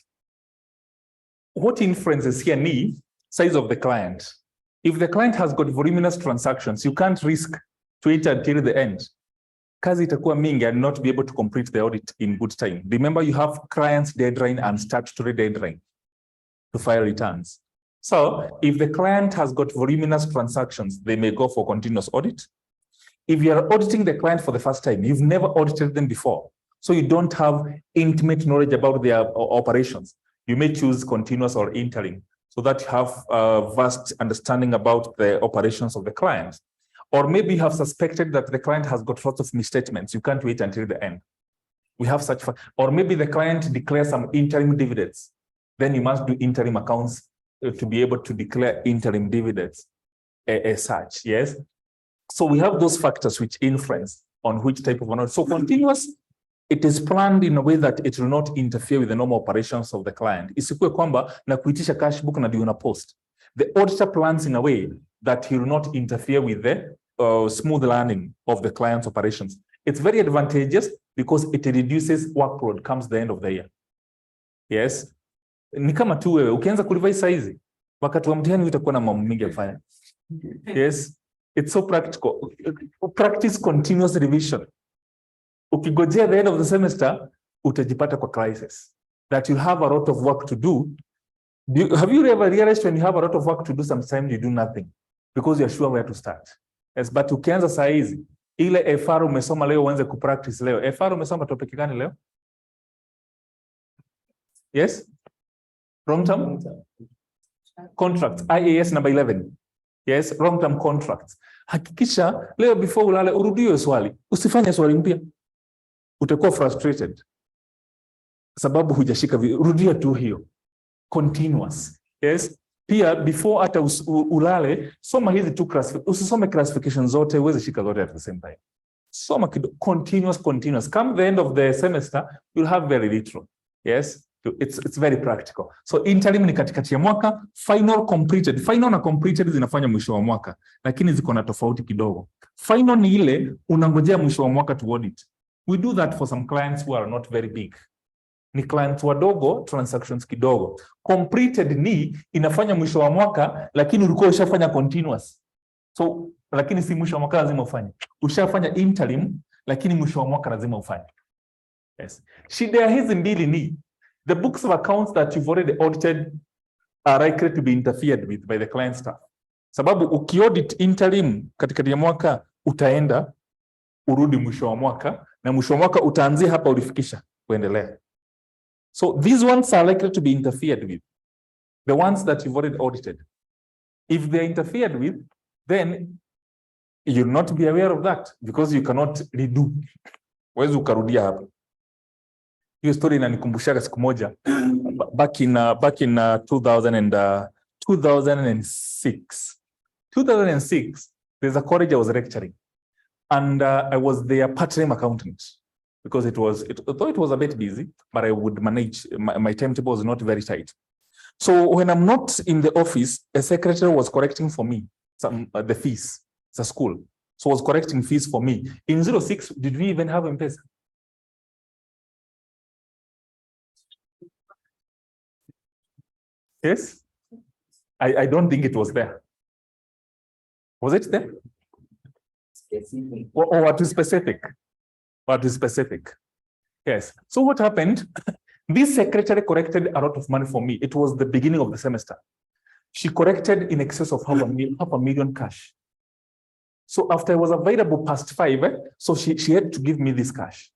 What influences here ni size of the client. If the client has got voluminous transactions, you can't risk to wait until the end. Kazi itakuwa mingi and not be able to complete the audit in good time. Remember, you have client's deadline and statutory deadline to file returns. So if the client has got voluminous transactions, they may go for continuous audit. If you are auditing the client for the first time, you've never audited them before, so you don't have intimate knowledge about their operations, you may choose continuous or interim, so that you have a vast understanding about the operations of the client. Or maybe you have suspected that the client has got lots of misstatements. You can't wait until the end. We have such, or maybe the client declares some interim dividends. Then you must do interim accounts to be able to declare interim dividends as such, yes? So we have those factors which influence on which type of audit. So continuous, it is planned in a way that it will not interfere with the normal operations of the client. Isikuwe kwamba na kuitisha cash book na diuna post. The auditor plans in a way that he will not interfere with the smooth running of the client's operations. It's very advantageous because it reduces workload comes the end of the year. Yes. Ni kama tu wewe ukianza kuliva saizi wakati wa mtihani utakuwa na mambo mengi ya kufanya. Yes. It's so practical. Practice continuous revision. Ukigojea the end of the semester, utajipata kwa crisis. That you have a lot of work to do. Have you ever realized when you have a lot of work to do, sometimes you do nothing because you're sure where to start? Yes, but ukianza saa hizi, ile FR umesoma leo uanze kupractice leo. FR umesoma topic gani leo? Yes? Long-term? Contracts, IAS number 11. Yes, long-term contracts. Hakikisha leo before ulale urudie swali. Usifanye swali mpya. Utakuwa frustrated. Sababu hujashika rudia tu hiyo. Continuous. Yes. Pia before hata ulale soma hizi tu usisome classification zote uweze shika zote at the same time. Soma continuous. Come the end of the semester you'll have very little. Yes. It's very practical. So interim ni katikati ya mwaka, final completed. Final na completed zinafanya mwisho wa mwaka, lakini ziko na tofauti kidogo. Final ni ile unangojea mwisho wa mwaka to audit. We do that for some clients who are not very big. Ni clients wadogo, transactions kidogo. Completed ni inafanya mwisho wa mwaka, lakini ulikuwa ushafanya continuous. So, lakini si mwisho wa mwaka lazima ufanye. Ushafanya interim, lakini mwisho wa mwaka lazima ufanye. Yes. Shida ya hizi mbili ni the books of accounts that you've already audited are likely to be interfered with by the client staff. Sababu ukiaudit interim katikati ya mwaka utaenda urudi mwisho wa mwaka na mwisho wa mwaka utaanzia hapa ulifikisha kuendelea. So these ones are likely to be interfered with. The ones that you've already audited. If they're interfered with, then you'll not be aware of that because you cannot redo. Wezi ukarudia hapa. Hiyo story inanikumbushaga siku moja back in 2006 there's a college I was lecturing and I was their part-time accountant because though it was a bit busy, but I would manage. My timetable was not very tight. So when I'm not in the office, a secretary was correcting for me some the fees. It's a school, so was correcting fees for me. In 06, did we even have M-Pesa? Yes, I don't think it was there. Was it there? Or what is specific? What is specific? Yes. So what happened? This secretary corrected a lot of money for me. It was the beginning of the semester. She corrected in excess of half a million cash. So after I was available past 5, so she had to give me this cash.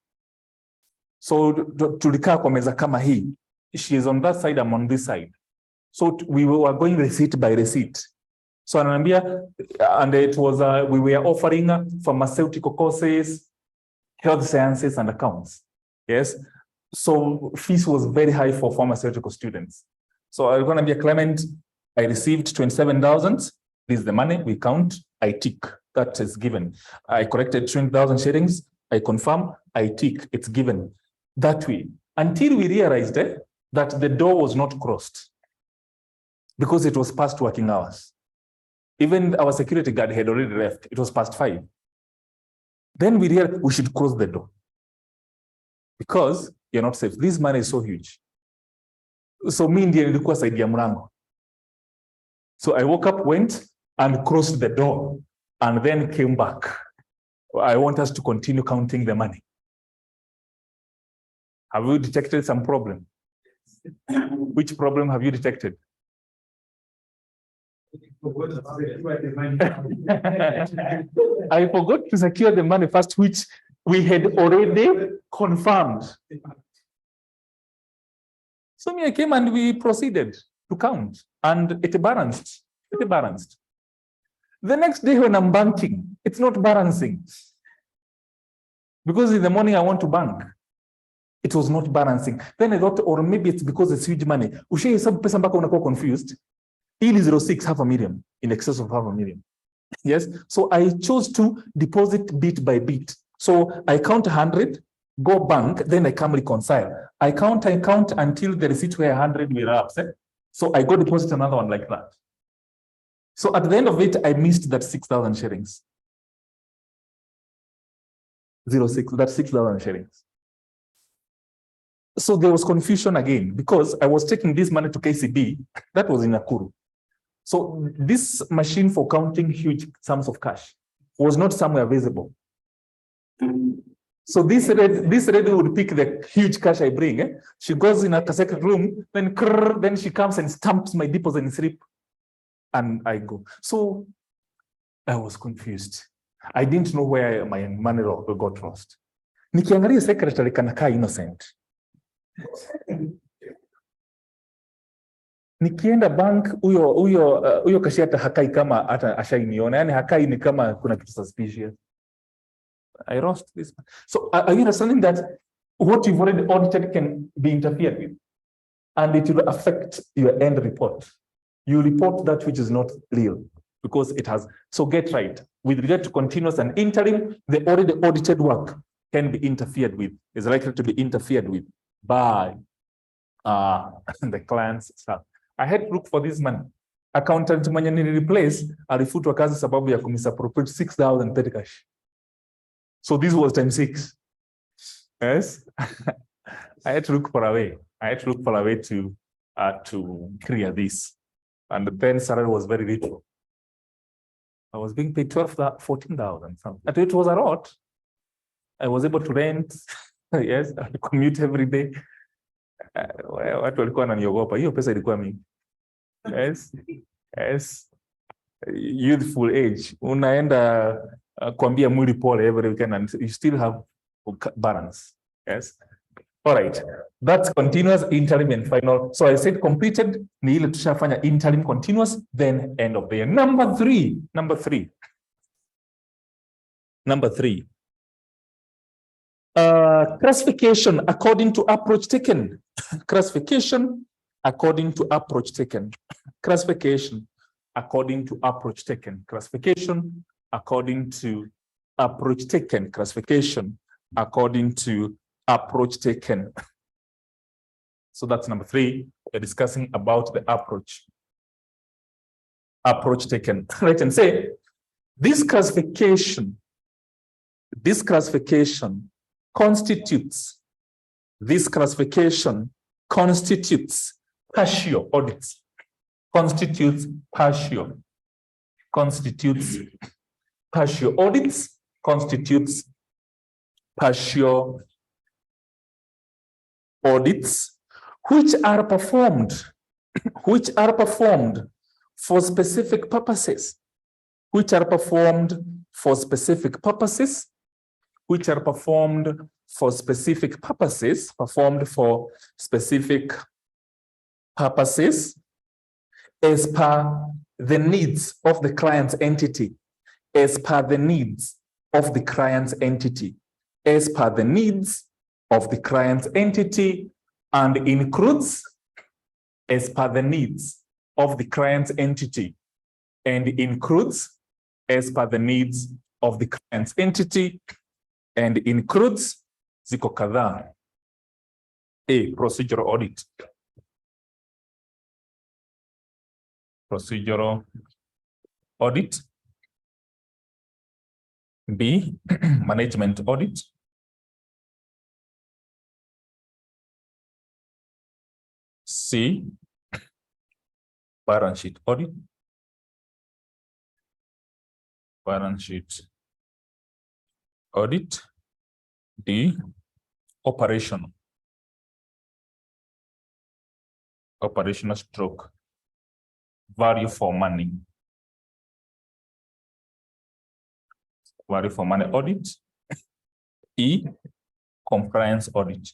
So tulikaa kwa meza kama hii. She is on that side, I'm on this side. So we were going receipt by receipt. So ananiambia, and it was we were offering pharmaceutical courses, health sciences, and accounts. Yes. So fees was very high for pharmaceutical students. So I'm going to be a Clement. I received 27,000. This is the money we count. I tick. That is given. I corrected 20,000 shillings. I confirm. I tick. It's given that way until we realized that the door was not crossed because it was past working hours. Even our security guard had already left. It was past 5. Then we realized we should close the door because you're not safe. This money is so huge. So me ndiye nilikuwa side ya mlango. So I woke up, went and crossed the door and then came back. I want us to continue counting the money. Have you detected some problem? Which problem have you detected? I forgot to secure the money first, which we had already confirmed. So I came and we proceeded to count, and it balanced. It balanced. The next day when I'm banking, it's not balancing. Because in the morning I want to bank. It was not balancing. Then I thought, or maybe it's because it's huge money. Ushai some pesa mpaka unakuwa confused. Ili 06, half a million, in excess of half a million. Yes. So I chose to deposit bit by bit. So I count 100, go bank, then I come reconcile. I count until the receipt where 100 will lapse. So I go deposit another one like that. So at the end of it, I missed that 6,000 shillings. 06, that's 6,000 shillings. So there was confusion again because I was taking this money to KCB, that was in Nakuru. So this machine for counting huge sums of cash was not somewhere visible. So this lady would pick the huge cash I bring. She goes in a second room, then she comes and stamps my deposit in slip, and I go. So I was confused. I didn't know where my money got lost. Nikiangalia secretary kanakaa innocent. Nikienda bank huyo kashi hata hakai kama hata ashainiona, yani hakai ni kama kuna kitu suspicious. I lost this. So are you understanding that what you've already audited can be interfered with, and it will affect your end report? You report that which is not real because it has. So get right. With regard to continuous and interim, the already audited work can be interfered with, is likely to be interfered with by the client's staff. I had to look for this money. Accountant mwenye nili replace alifutwa kazi sababu ya kumisappropriate 6,000 petty cash. So this was times 6. Yes. I had to look for a way. I had to look for a way to clear this. And then salary was very little. I was being paid 14,000 something. And it was a lot. I was able to rent. Yes, I commute every day. Watu walikuwa wananiogopa. Hiyo pesa ilikuwa mingi. Yes. Yes. Youthful age. Unaenda kuambia mwili pole every weekend and you still have balance. Yes. All right. That's continuous, interim, and final. So I said completed, ni ile tushafanya interim, continuous, then end of the year. Number three. Classification according to approach taken. Classification according to approach taken. Classification according to approach taken. Classification according to approach taken. Classification according to approach taken. So that's number 3. We're discussing about the approach taken. Right, and say this classification constitutes partial audits. Constitutes partial audits constitutes partial audits, which are performed for specific purposes, which are performed for specific purposes, which are performed for specific purposes, as per the needs of the client's entity, as per the needs of the client's entity, as per the needs of the client's entity, and includes as per the needs of the client's entity, and includes as per the needs of the client's entity, and includes ziko kadhaa. A, procedural audit. Procedural audit. B, management audit. C, balance sheet audit. Balance sheet audit. D, operational stroke value for money. Value for money audit. E, compliance audit.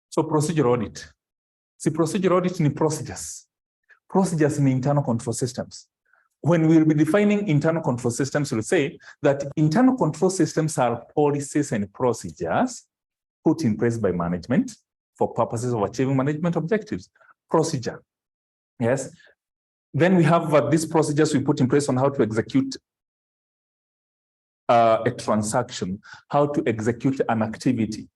So procedural audit. See, procedural audit ni procedures. Procedures in internal control systems. When we'll be defining internal control systems, we'll say that internal control systems are policies and procedures put in place by management for purposes of achieving management objectives. Procedure. Yes. Then we have these procedures we put in place on how to execute a transaction, how to execute an activity.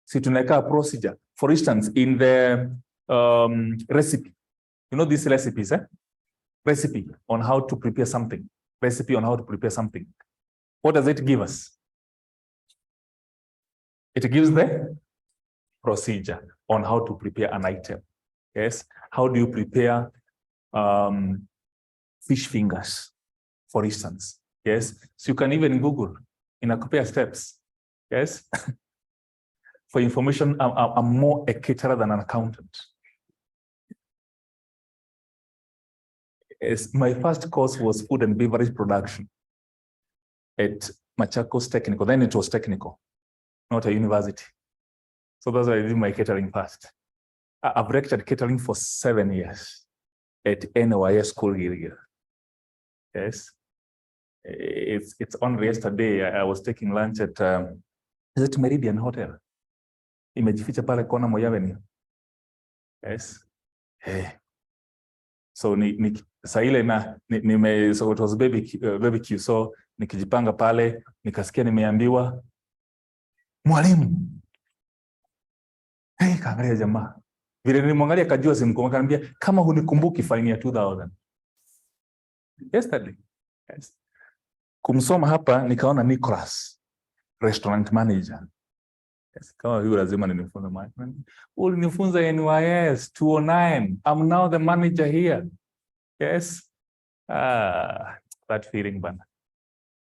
See, tunaweka a procedure. For instance, in the recipe, you know these recipes, recipe on how to prepare something. Recipe on how to prepare something. What does it give us? It gives the procedure on how to prepare an item. Yes. How do you prepare fish fingers, for instance? Yes. So you can even Google in a couple of steps. Yes. For information, I'm more a caterer than an accountant. Yes, my first course was food and beverage production at Machakos Technical. Then it was technical, not a university. So that's why I did my catering first. I've lectured catering for 7 years at NYS school here. Yes. It's only yesterday I was taking lunch at is it Meridian Hotel? Imejificha pale kona Moi Avenue. Yes. Hey. So saa ile so it was barbecue. So nikijipanga pale nikasikia nimeambiwa mwalimu. Hey, kaangalia jamaa. Vile nilimwangalia kajua simkumbuka, akaniambia kama hunikumbuki faini ya 2000. Yesterday. Yes. Kumsoma hapa nikaona Nicholas, restaurant manager. Yes, kama huyu lazima ninifunze management. Ulinifunza NYS 209. I'm now the manager here. Yes. That feeling, bana.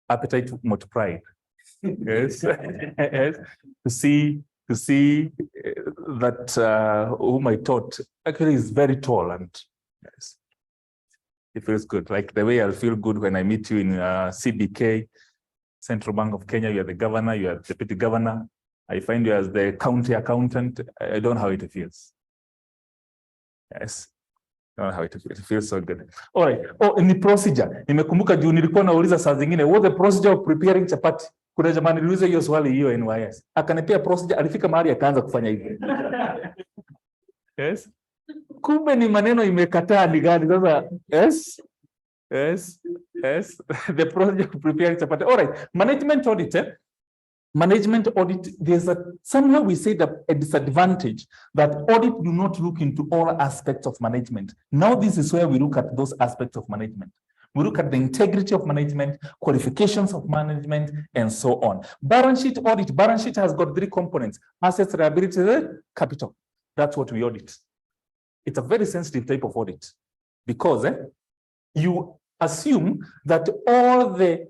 Appetite multiplied. Yes. Yes. To see that whom I taught actually is very tall, and yes, it feels good. Like the way I feel good when I meet you in CBK, Central Bank of Kenya. You are the governor, you are the deputy governor. I find you as the county accountant. I don't know how it feels. Yes. I don't know how it feels. It feels so good. All right. Oh, in the procedure. Nimekumbuka juu nilikuwa nauliza saa zingine, what the procedure of preparing chapati? Kuna jamani niliuliza hiyo swali hiyo NYS. Akanipea procedure, alifika mahali akaanza kufanya hivyo. Yes. Kumbe ni maneno imekataa ni gani sasa? Yes. Yes. Yes. The procedure of preparing chapati. All right. Management audit. Management audit, somewhere we say that a disadvantage that audit do not look into all aspects of management. Now this is where we look at those aspects of management. We look at the integrity of management, qualifications of management, and so on. Balance sheet audit. Balance sheet has got 3 components: assets, liability, capital. That's what we audit. It's a very sensitive type of audit because you assume that all the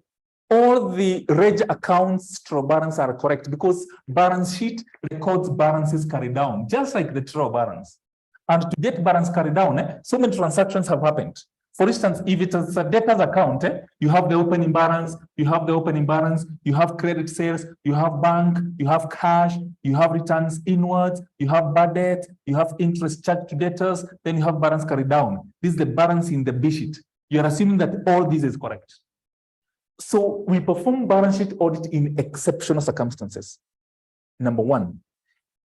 reg accounts to balance are correct because balance sheet records balances carried down, just like the true balance. And to get balance carried down, so many transactions have happened. For instance, if it's a debtors account, you have the opening balance, you have credit sales, you have bank, you have cash, you have returns inwards, you have bad debt, you have interest charged to debtors, then you have balance carried down. This is the balance in the B sheet. You're assuming that all this is correct. So we perform balance sheet audit in exceptional circumstances. Number 1,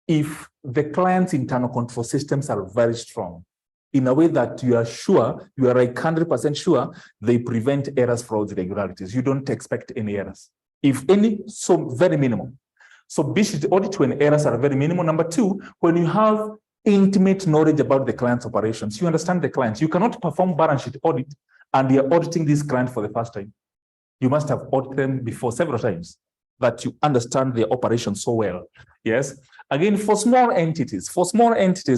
if the client's internal control systems are very strong, in a way that you are sure, you are like 100% sure they prevent errors, frauds, irregularities. You don't expect any errors. If any, so very minimal. So B sheet audit when errors are very minimal. Number 2, when you have intimate knowledge about the client's operations, you understand the clients. You cannot perform balance sheet audit and you're auditing this client for the first time. You must have audited them before several times that you understand their operations so well. Yes. Again, for small entities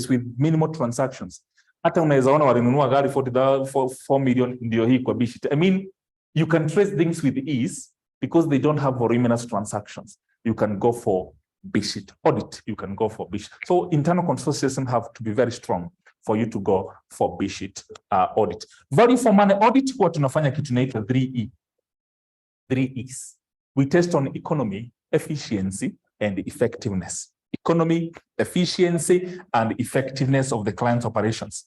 with minimal transactions, hata unaweza ona walinunua gari 4 million ndio hii kwa B sheet. I mean, you can trace things with ease because they don't have voluminous transactions. You can go for B sheet audit. You can go for B sheet. So internal control system have to be very strong for you to go for B sheet audit. Value for money audit, huwa tunafanya kitu inaitwa 3E. 3 E's. We test on economy, efficiency, and effectiveness. Economy, efficiency, and effectiveness of the client's operations.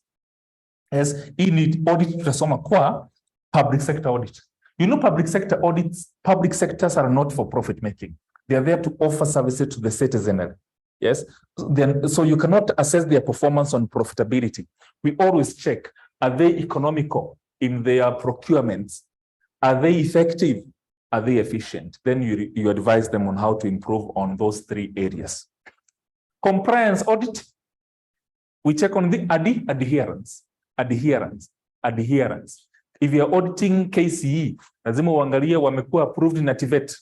As in audit tunasoma kwa public sector audit. You know, public sector audits, public sectors are not for profit making. They are there to offer services to the citizenry. Yes. So you cannot assess their performance on profitability. We always check, are they economical in their procurements? Are they effective? Are they efficient? Then you advise them on how to improve on those 3 areas. Compliance audit, we check on the adherence. If you're auditing KCE, lazima uangalie wamekuwa approved na TVET,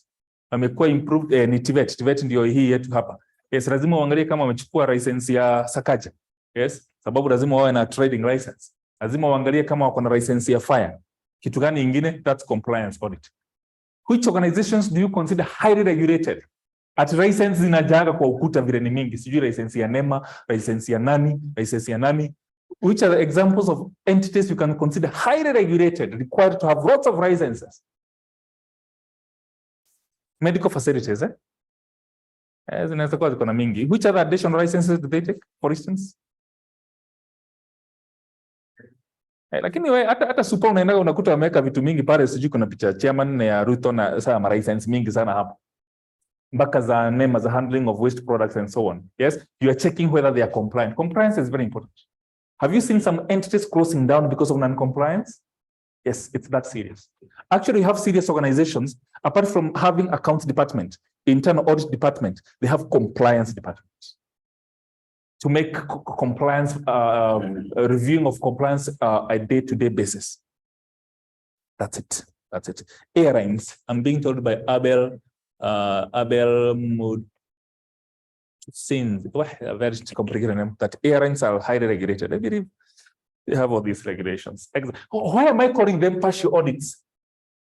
wamekuwa improved ni TVET ndio hii yetu hapa. Yes, lazima uangalie kama wamechukua license ya Sakaja. Yes, sababu lazima wawe na trading license. Lazima uangalie kama wako na license ya fire. Kitu gani ingine? That's compliance audit. Which organizations do you consider highly regulated? At license zinajaga kwa ukuta vile ni mingi. Sijui license ya NEMA, license ya nani. Which are the examples of entities you can consider highly regulated, required to have lots of licenses? Medical facilities, zinaweza kuwa ziko na mingi. Which other additional licenses do they take, for instance? Lakini hata super unaenda unakuta wameweka vitu mingi pale, sijui kuna picha chairman ya Ruto na saa ma license mingi sana hapo. Mpaka za NEMA, za handling of waste products and so on. Yes, you are checking whether they are compliant. Compliance is very important. Have you seen some entities closing down because of non-compliance? Yes, it's that serious. Actually, you have serious organizations, apart from having accounts department, internal audit department, they have compliance departments. To make compliance, reviewing of compliance a day-to-day basis. That's it. Airlines, I'm being told by Abel Mood, since a very complicated name, that airlines are highly regulated. I believe they have all these regulations. Why am I calling them partial audits?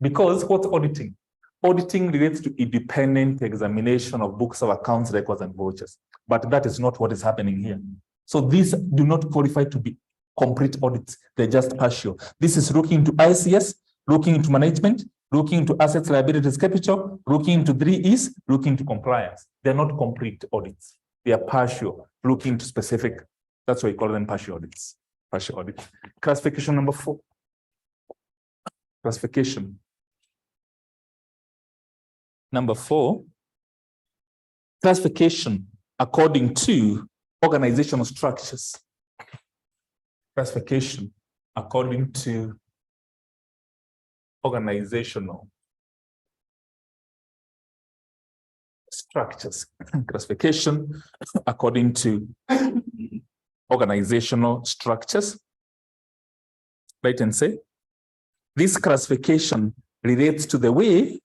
Because what's auditing? Auditing relates to independent examination of books of accounts, records, and vouchers. But that is not what is happening here. So these do not qualify to be complete audits. They're just partial. This is looking into ICS, looking into management, looking into assets, liabilities, capital, looking into 3Es, looking into compliance. They're not complete audits. They are partial, looking into specific. That's why we call them partial audits. Partial audit. Classification number 4. Classification. Number 4. Classification according to organizational structures. Classification according to organizational structures. Classification according to organizational structures. Right, and say this classification relates to the way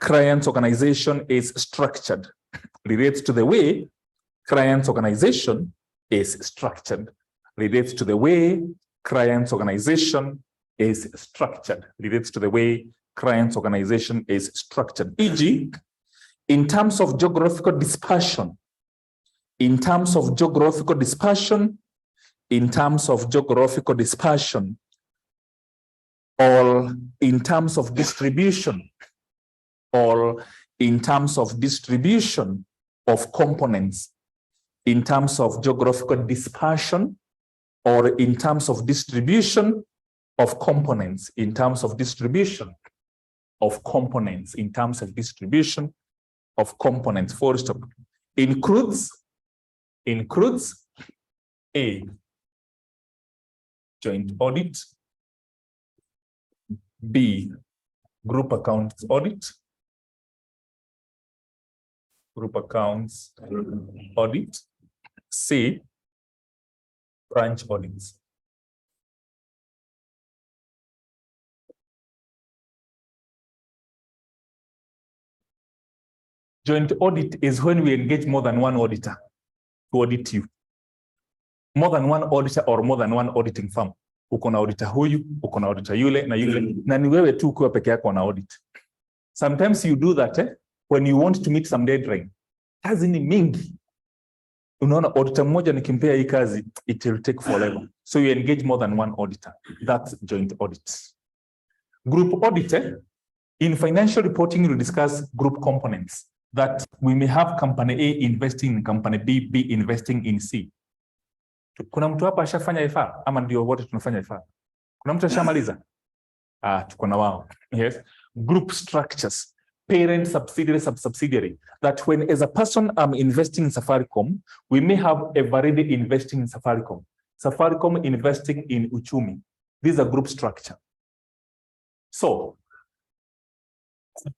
client's organization is structured. Relates to the way client's organization is structured. Relates to the way client's organization is structured. Relates to the way client's organization is structured. E.g., in terms of geographical dispersion, in terms of geographical dispersion, in terms of geographical dispersion, or in terms of distribution, or in terms of distribution of components, in terms of geographical dispersion, or in terms of distribution of components, in terms of distribution of components, in terms of distribution of components, full stop, includes A, joint audit, B, group accounts audit, C, branch audits. Joint audit is when we engage more than one auditor to audit you. More than one auditor or more than one auditing firm. Uko na auditor huyu, uko na auditor yule, na ni wewe tu ukiwa peke yako na audit. Sometimes you do that when you want to meet some deadline. Kazi ni mingi. Unaona auditor mmoja nikimpea hii kazi, it will take forever. So you engage more than one auditor. That's joint audit. Group audit, in financial reporting, we'll discuss group components. That we may have company A investing in company B, B investing in C. Kuna mtu hapa ashafanya IFR ama ndio wote tunafanya IFR? Kuna mtu ashamaliza? Tuko na wao. Yes. Group structures, parent, subsidiary, subsidiary. That when as a person I'm investing in Safaricom, we may have a variety investing in Safaricom. Safaricom investing in Uchumi. This is a group structure. So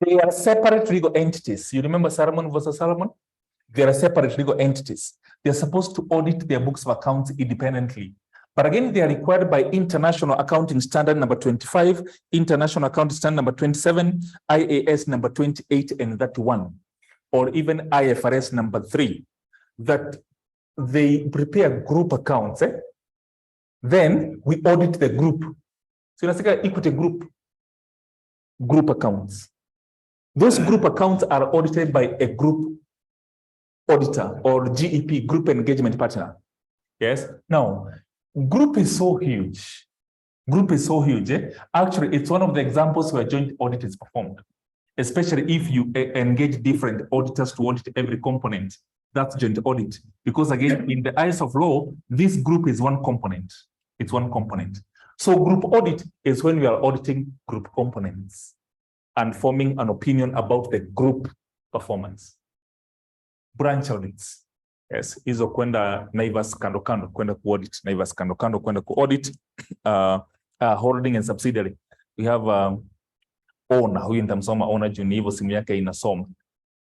they are separate legal entities. You remember Solomon versus Solomon? They are separate legal entities. They are supposed to audit their books of accounts independently. But again, they are required by International Accounting Standard number 25, International Accounting Standard number 27, IAS number 28 and 31, or even IFRS number 3, that they prepare group accounts. Then we audit the group. So let's take equity group accounts. Those group accounts are audited by a group auditor or GEP, group engagement partner. Yes. Now, group is so huge. Actually, it's one of the examples where joint audit is performed, especially if you engage different auditors to audit every component. That's joint audit. Because again, in the eyes of law, this group is one component. It's one component. So group audit is when we are auditing group components and forming an opinion about the group performance. Branch audits. Yes, hizo kwenda Naivas kando kando, kwenda ku-audit, Naivas kando kando, kwenda ku-audit, holding and subsidiary. We have owner, huyu nitamsoma owner juu ni hivyo simu yake inasoma.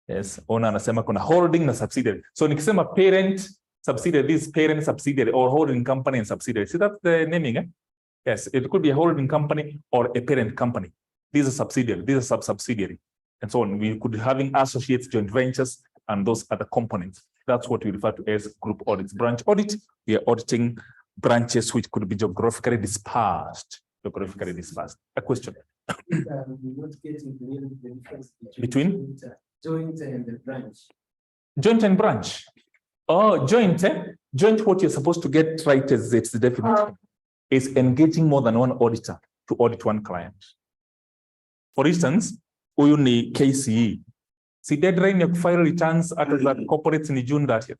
Yes, owner anasema kuna holding na subsidiary. So nikisema parent, subsidiary, this parent, subsidiary, or holding company and subsidiary. See that's the naming, eh? Yes, it could be a holding company or a parent company. These are subsidiary, these are sub-subsidiary, and so on. We could be having associates, joint ventures, and those other components. That's what we refer to as group audits. Branch audit, we are auditing branches which could be geographically dispersed. A question? Between? Joint and branch. Joint and branch. Oh, joint, Joint, what you're supposed to get right is it's the definition. Is engaging more than one auditor to audit one client. For instance, huyu ni KCE. Si deadline ya kufile returns at the corporates ni June 30th.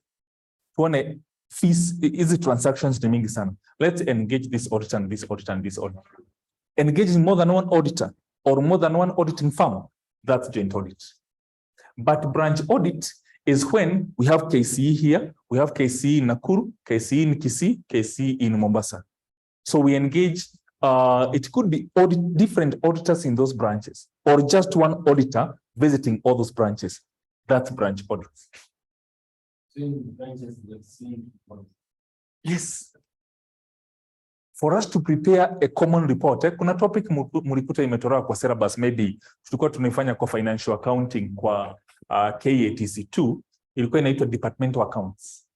Tuone fees, easy transactions ni mingi sana. Let's engage this auditor and this auditor and this auditor. Engaging more than one auditor or more than one auditing firm, that's joint audit. But branch audit is when we have KCE here, we have KCE in Nakuru, KCE in Kisii, KCE in Mombasa. So we engage it could be different auditors in those branches, or just one auditor visiting all those branches. That's branch audits. Yes. For us to prepare a common report, kuna topic mulikuta imetolewa kwa syllabus, maybe tulikuwa tunaifanya kwa financial accounting kwa KATC2, ilikuwa inaitwa departmental accounts.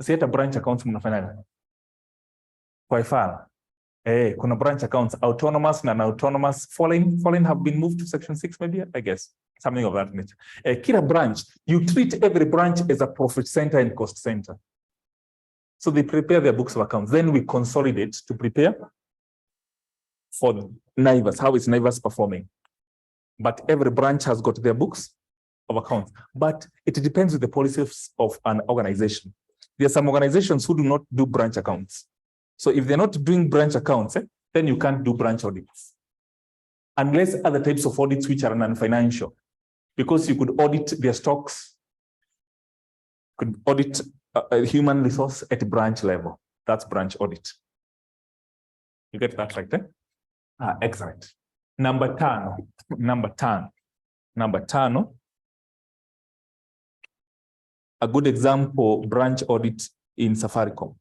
Si hata branch accounts mnafanya kwa ifara. Kuna branch accounts, autonomous and autonomous, foreign have been moved to section 6 maybe, I guess, something of that nature. Kila branch, you treat every branch as a profit center and cost center. So they prepare their books of accounts. Then we consolidate to prepare for Naivas, how is Naivas performing. But every branch has got their books of accounts. But it depends on the policies of an organization. There are some organizations who do not do branch accounts. So if they're not doing branch accounts, then you can't do branch audits. Unless other types of audits which are non-financial. Because you could audit their stocks, could audit a human resource at branch level. That's branch audit. You get that right there? Excellent. Number 10. A good example, branch audit in Safaricom.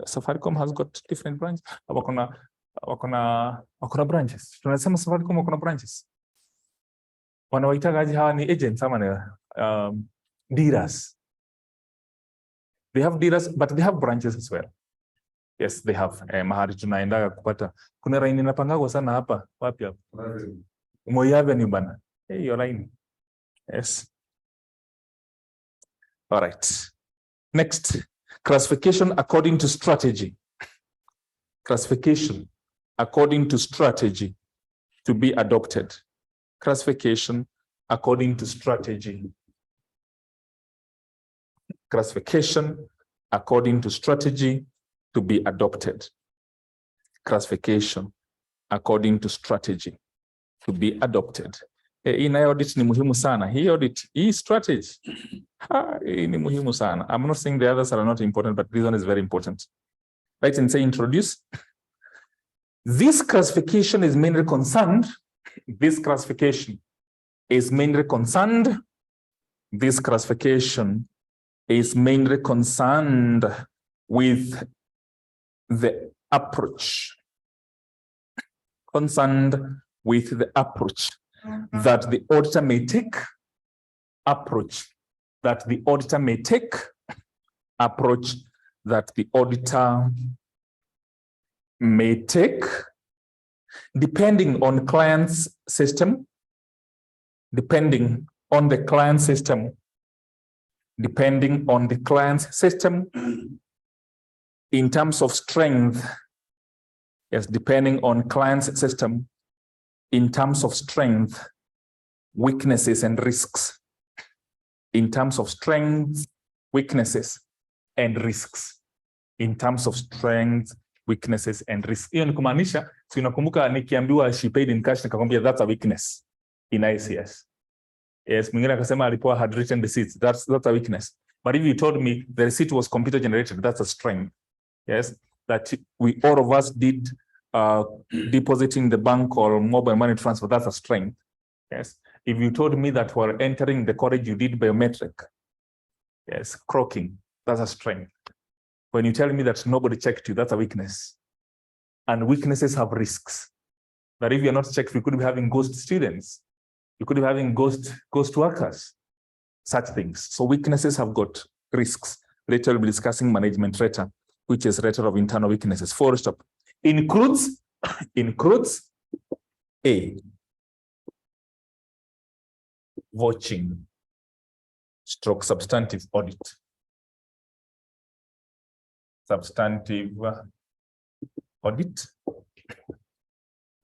Safaricom has got different branches. Wakona branches. Tunasema Safaricom wakona branches. Wanawaitagaji hawa ni agents ama dealers. They have dealers, but they have branches as well. Yes, they have. Mahali tunaendaga kupata. Kuna raini napangagwa sana hapa. Wapi hapa? Moyave ni bana. Hiyo raini. Yes. All right. Next, classification according to strategy. Classification according to strategy to be adopted. Classification according to strategy. Classification according to strategy to be adopted. Classification according to strategy to be adopted. Hii audit ni muhimu sana. Hii audit, hii strategy, hii ni muhimu sana. I'm not saying the others are not important, but this one is very important. Right, and say introduce. This classification is mainly concerned. This classification is mainly concerned. This classification is mainly concerned with the approach. Concerned with the approach that the auditor may take. Approach that the auditor may take. Approach that the auditor may take, depending on client's system, depending on the client system, depending on the client's system, in terms of strength. Yes, depending on client's system, in terms of strength, weaknesses and risks. In terms of strength, weaknesses and risks. In terms of strength, weaknesses and risks. Hiyo ni kumaanisha, so unakumbuka nikiambiwa she paid in cash, nikakwambia that's a weakness in ICS. Yes, mwingine akasema alipoa had written receipts, that's a weakness. But if you told me the receipt was computer generated, that's a strength. Yes, that we all of us did depositing the bank or mobile money transfer, that's a strength. Yes, if you told me that we're entering the college, you did biometric. Yes, croaking, that's a strength. When you tell me that nobody checked you, that's a weakness. And weaknesses have risks. That if you're not checked, we could be having ghost students. You could be having ghost workers, such things. So weaknesses have got risks. Later we'll be discussing management rata, which is rata of internal weaknesses. Full stop. Includes A, watching, stroke substantive audit. Substantive audit.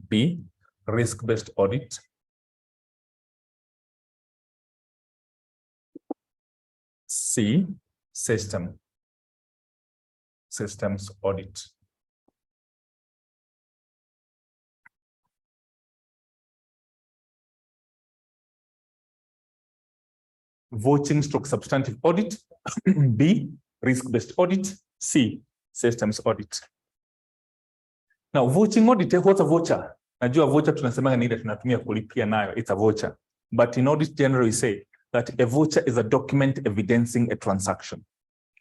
B, risk-based audit. C, systems audit. Voting stroke substantive audit. B, risk-based audit. C, systems audit. Now, vouching audit, what's a voucher? Najua voucher tunasema ni ile tunatumia kulipia nayo. It's a voucher. But in audit generally we say that a voucher is a document evidencing a transaction.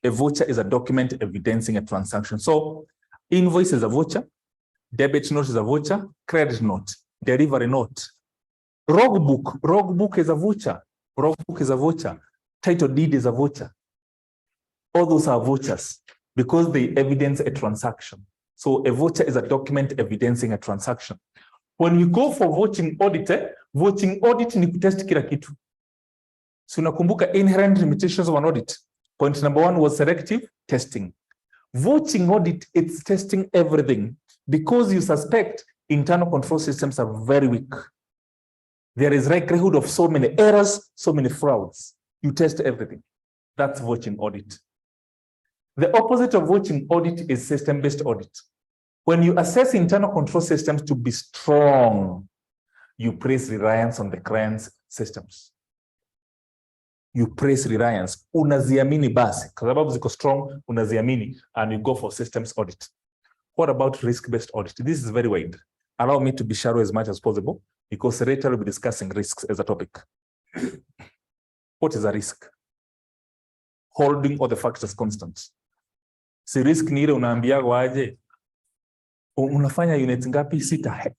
A voucher is a document evidencing a transaction. So invoice is a voucher, debit note is a voucher, credit note, delivery note. Logbook is a voucher. Logbook is a voucher. Title deed is a voucher. All those are vouchers because they evidence a transaction. So a voucher is a document evidencing a transaction. When we go for vouching audit ni kutest kila kitu. So unakumbuka inherent limitations of an audit. Point number 1 was selective testing. Vouching audit, it's testing everything because you suspect internal control systems are very weak. There is likelihood of so many errors, so many frauds. You test everything. That's vouching audit. The opposite of vouching audit is system-based audit. When you assess internal control systems to be strong, you place reliance on the client's systems. You place reliance. Unaziamini basi. Kwa sababu ziko strong, unaziamini, and you go for systems audit. What about risk-based audit? This is very wide. Allow me to be shallow as much as possible because later we'll be discussing risks as a topic. What is a risk? Holding all the factors constant. Si risk ni ile unaambiwa aje unafanya units ngapi? 6.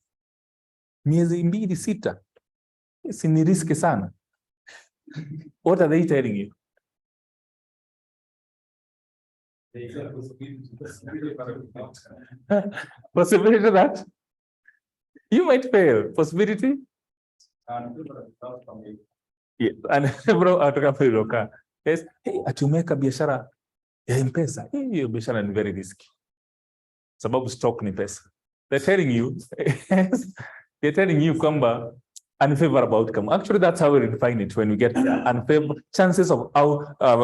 Miezi 2, 6. Si ni risk sana. What are they telling you? Possibility that you might fail. Possibility? Yeah. And bro, atakapoiroka. Yes, hey, atumeka biashara ya M-Pesa. Hiyo biashara ni very risky. Sababu stock ni pesa. They're telling you kwamba unfavorable outcome. Actually, that's how we define it when we get unfavorable chances of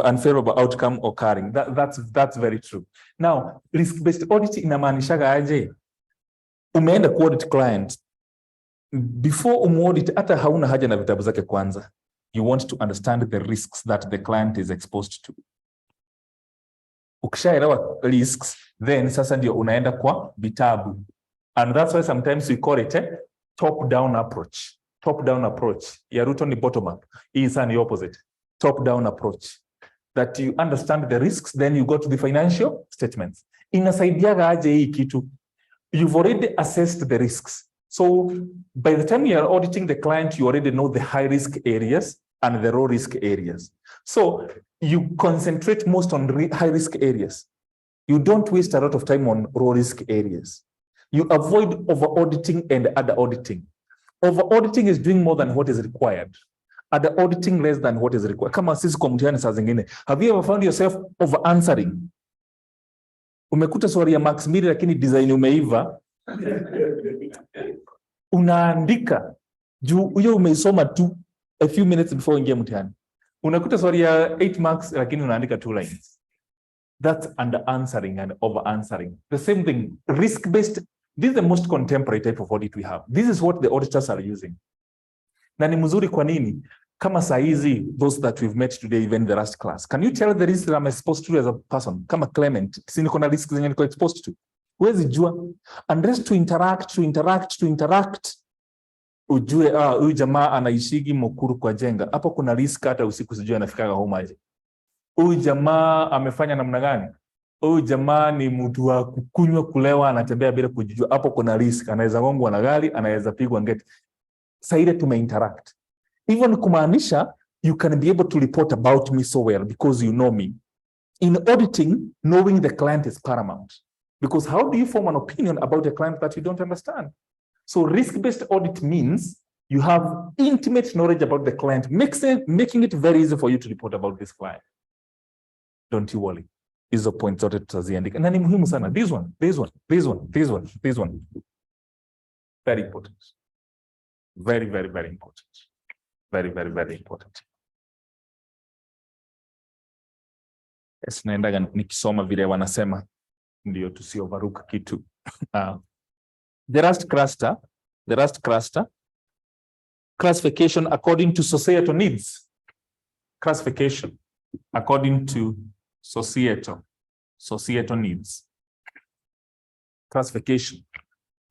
unfavorable outcome occurring. That's very true. Now, risk-based audit inamaanishaga aje? Umeenda ku-audit client. Before umu-audit, hata hauna haja na vitabu zake kwanza. You want to understand the risks that the client is exposed to. Ukishaelewa risks, then sasa ndio unaenda kwa vitabu. And that's why sometimes we call it a top-down approach. Top-down approach. Ya Ruto ni bottom-up. Hii is the opposite. Top-down approach. That you understand the risks, then you go to the financial statements. Inasaidiaga aje hii kitu. You've already assessed the risks. So by the time you are auditing the client, you already know the high-risk areas and the low-risk areas. So you concentrate most on high-risk areas. You don't waste a lot of time on low-risk areas. You avoid over-auditing and under-auditing. Over-auditing is doing more than what is required. Under-auditing less than what is required. Kama sisi kwa mtihani saa zingine. Have you ever found yourself over-answering? Umekuta swali ya Max Miri lakini design umeiva. Unaandika. Juu huyo umeisoma tu a few minutes before ingia mtihani. Unakuta swali ya 8 marks lakini unaandika 2 lines. That's under-answering and over-answering. The same thing. Risk-based. This is the most contemporary type of audit we have. This is what the auditors are using. Na ni mzuri kwa nini? Kama saizi, those that we've met today, even the last class. Can you tell the risks that I'm exposed to as a person? Kama Clement, si niko na risks zenye niko exposed to. Huwezi jua. Unless to interact. Ujue, huyu jamaa anaishigi Mukuru kwa Jenga. Hapo kuna risk hata usiku sijui anafikaga home aje. Huyu jamaa amefanya namna gani? Huyu jamaa ni mtu wa kukunywa kulewa anatembea bila kujijua. Hapo kuna risk. Anaweza gongwa na gari, anaweza pigwa ngeti. Saide tumeinteract. Even kumaanisha, you can be able to report about me so well because you know me. In auditing, knowing the client is paramount. Because how do you form an opinion about a client that you don't understand? So risk-based audit means you have intimate knowledge about the client, making it very easy for you to report about this client. Don't you worry. Hizo points zote tutaziandika. Na ni muhimu sana. This one. Very important. Very, very, very important. Very, very, very important. Yes, naendaga nikisoma vile wanasema ndio tusiovaruka kitu. The last cluster, classification according to societal needs. Classification according to societal needs. classification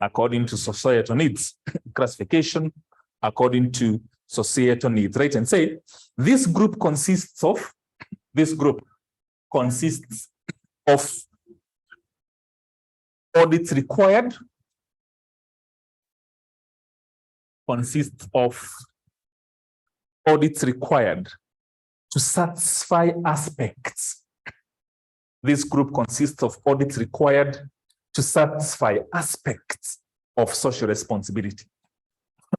according to societal needs, classification according to societal needs, right? And say this group consists of audits required, to satisfy aspects. This group consists of audits required to satisfy aspects of social responsibility.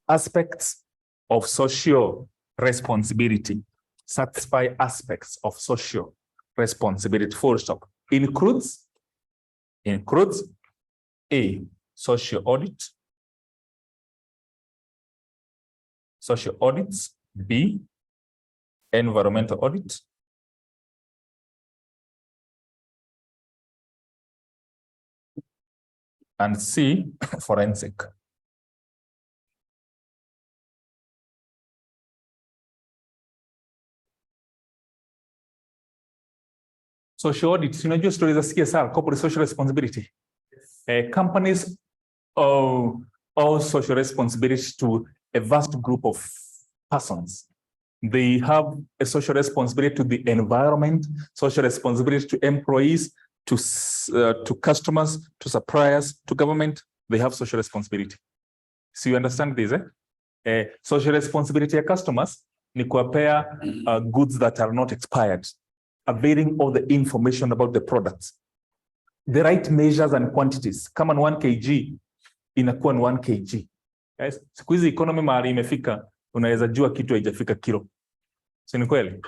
Aspects of social responsibility. Satisfy aspects of social responsibility. Full stop. Includes A, social audit. Social audits. B, environmental audit. And C, forensic. Social audit, unajua stories za CSR, corporate social responsibility. Companies owe social responsibility to a vast group of persons. They have a social responsibility to the environment, social responsibility to employees, to customers, to suppliers, to government. They have social responsibility. So you understand this, social responsibility of customers ni kuwapea goods that are not expired, availing all the information about the products, the right measures and quantities. Kama ni 1 kg, inakuwa ni 1 kg. Yes. Siku hizi economy mahali imefika, unaweza jua kitu haijafika kilo. Si ni kweli?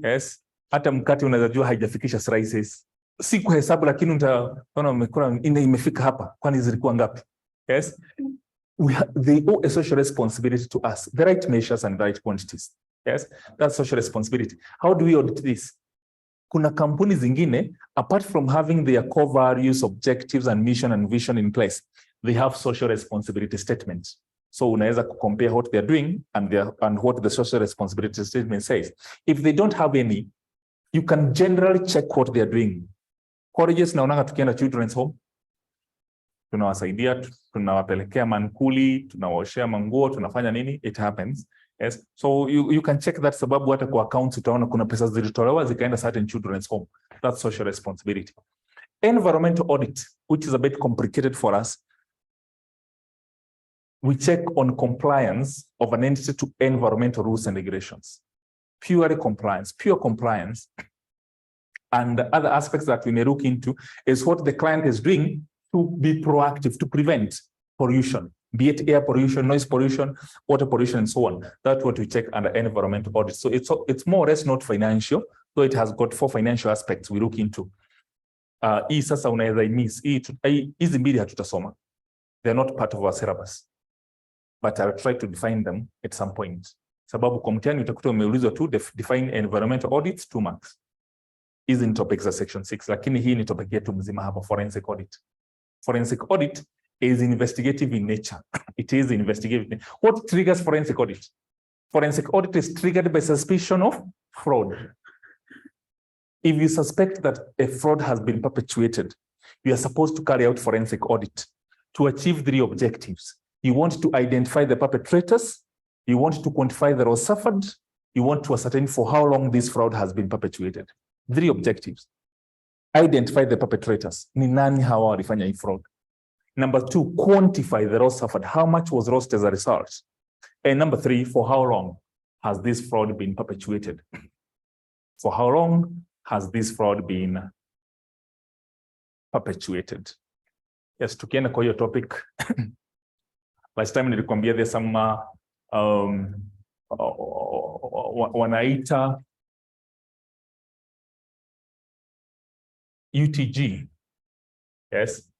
Yes. Hata mkate unaweza jua haijafikisha slices. Si kuhesabu, lakini utaona umekula imefika hapa, kwani zilikuwa ngapi? Yes. They owe a social responsibility to us, the right measures and the right quantities. Yes, that's social responsibility. How do we audit this? Kuna kampuni zingine, apart from having their core values, objectives, and mission and vision in place, they have social responsibility statements. So unaweza compare what they're doing and what the social responsibility statement says. If they don't have any, you can generally check what they're doing. Colleges naonanga tukienda children's home, tunawasaidia, tunawapelekea mankuli, tunawaoshea manguo, tunafanya nini? It happens. Yes. So you can check that, sababu hata kwa accounts utaona kuna pesa zilitolewa zikaenda certain children's home. That's social responsibility. Environmental audit, which is a bit complicated for us. We check on compliance of an entity to environmental rules and regulations. Pure compliance. And the other aspects that we may look into is what the client is doing to be proactive, to prevent pollution, be it air pollution, noise pollution, water pollution, and so on. That's what we check under environmental audit. So it's more or less not financial, so it has got 4 financial aspects we look into. Hii sasa unaweza miss. Hizi mbili hatutasoma. They're not part of our syllabus. But I'll try to define them at some point. Sababu kwa mtihani utakuta umeulizwa tu define environmental audits 2 marks. Hizi ni topics za section 6, lakini hii ni topic yetu mzima hapa, forensic audit. Forensic audit is investigative in nature. It is investigative. What triggers forensic audit? Forensic audit is triggered by suspicion of fraud. If you suspect that a fraud has been perpetuated, you are supposed to carry out forensic audit to achieve 3 objectives. You want to identify the perpetrators, you want to quantify the loss suffered, you want to ascertain for how long this fraud has been perpetuated. 3 objectives. Identify the perpetrators. Ni nani hawa walifanya hii fraud? Number 2, quantify the loss suffered. How much was lost as a result? And number 3, for how long has this fraud been perpetuated? For how long has this fraud been perpetuated? Yes, tukienda kwa hiyo topic. Last time nilikwambia there's some wanaita UTG. Yes,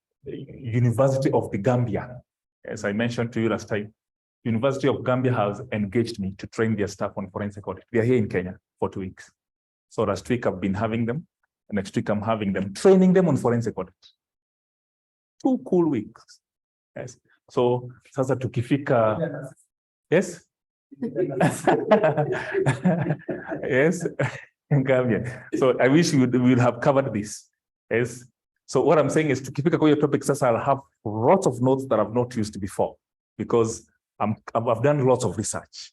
University of the Gambia. As I mentioned to you last time, University of Gambia has engaged me to train their staff on forensic audit. They are here in Kenya for 2 weeks. So last week I've been having them. Next week I'm having them, training them on forensic audit. 2 cool weeks. Yes. So sasa tukifika, yes. Yes, in Gambia. So I wish we would have covered this. Yes. So what I'm saying is tukifika kwa hiyo topic sasa, I'll have lots of notes that I've not used before because I've done lots of research.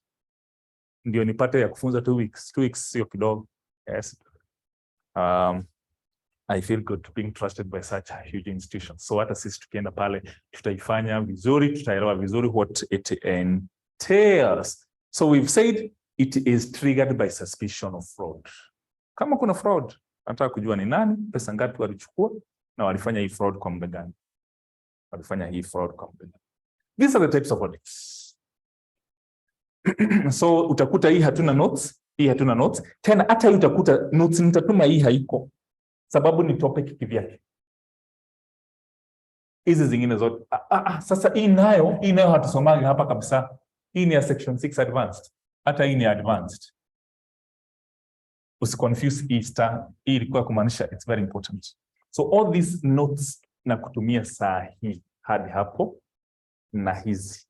Ndio nipate ya kufunza 2 weeks. 2 weeks sio kidogo. Yes. I feel good being trusted by such a huge institution. So hata sisi tukienda pale tutaifanya vizuri, tutaelewa vizuri what it entails. So we've said it is triggered by suspicion of fraud. Kama kuna fraud, nataka kujua ni nani, pesa ngapi walichukua na walifanya hii fraud kwa muda gani. Walifanya hii fraud kwa muda gani. These are the types of audits. So utakuta hii hatuna notes, hii hatuna notes. Tena hata utakuta notes nitatuma hii haiko. Sababu ni topic kivyake. Hizi zingine zote. Sasa hii nayo hatusomagi hapa kabisa. Hii ni ya section 6 advanced. Hata hii ni advanced. Usiconfuse hii star. Hii ilikuwa kumaanisha it's very important. So all these notes na kutumia saa hii hadi hapo na hizi.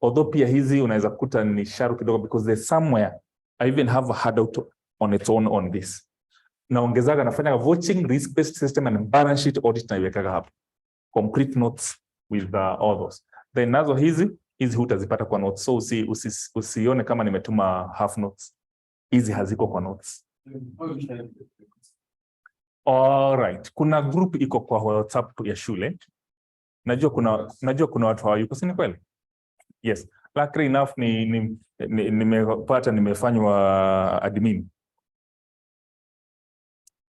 Although pia hizi unaweza kukuta ni sharu kidogo because there's somewhere I even have a handout on its own on this. Naongezaga nafanya watching risk-based system and balance sheet audit na iwekaga hapo. Complete notes with all those. Then nazo hizi hutazipata kwa notes. So usione kama nimetuma half notes. Hizi haziko kwa notes. All right. Kuna group iko kwa WhatsApp ya shule. Najua kuna watu hawayuko, si ni kweli? Yes. Luckily enough nimefanywa admin.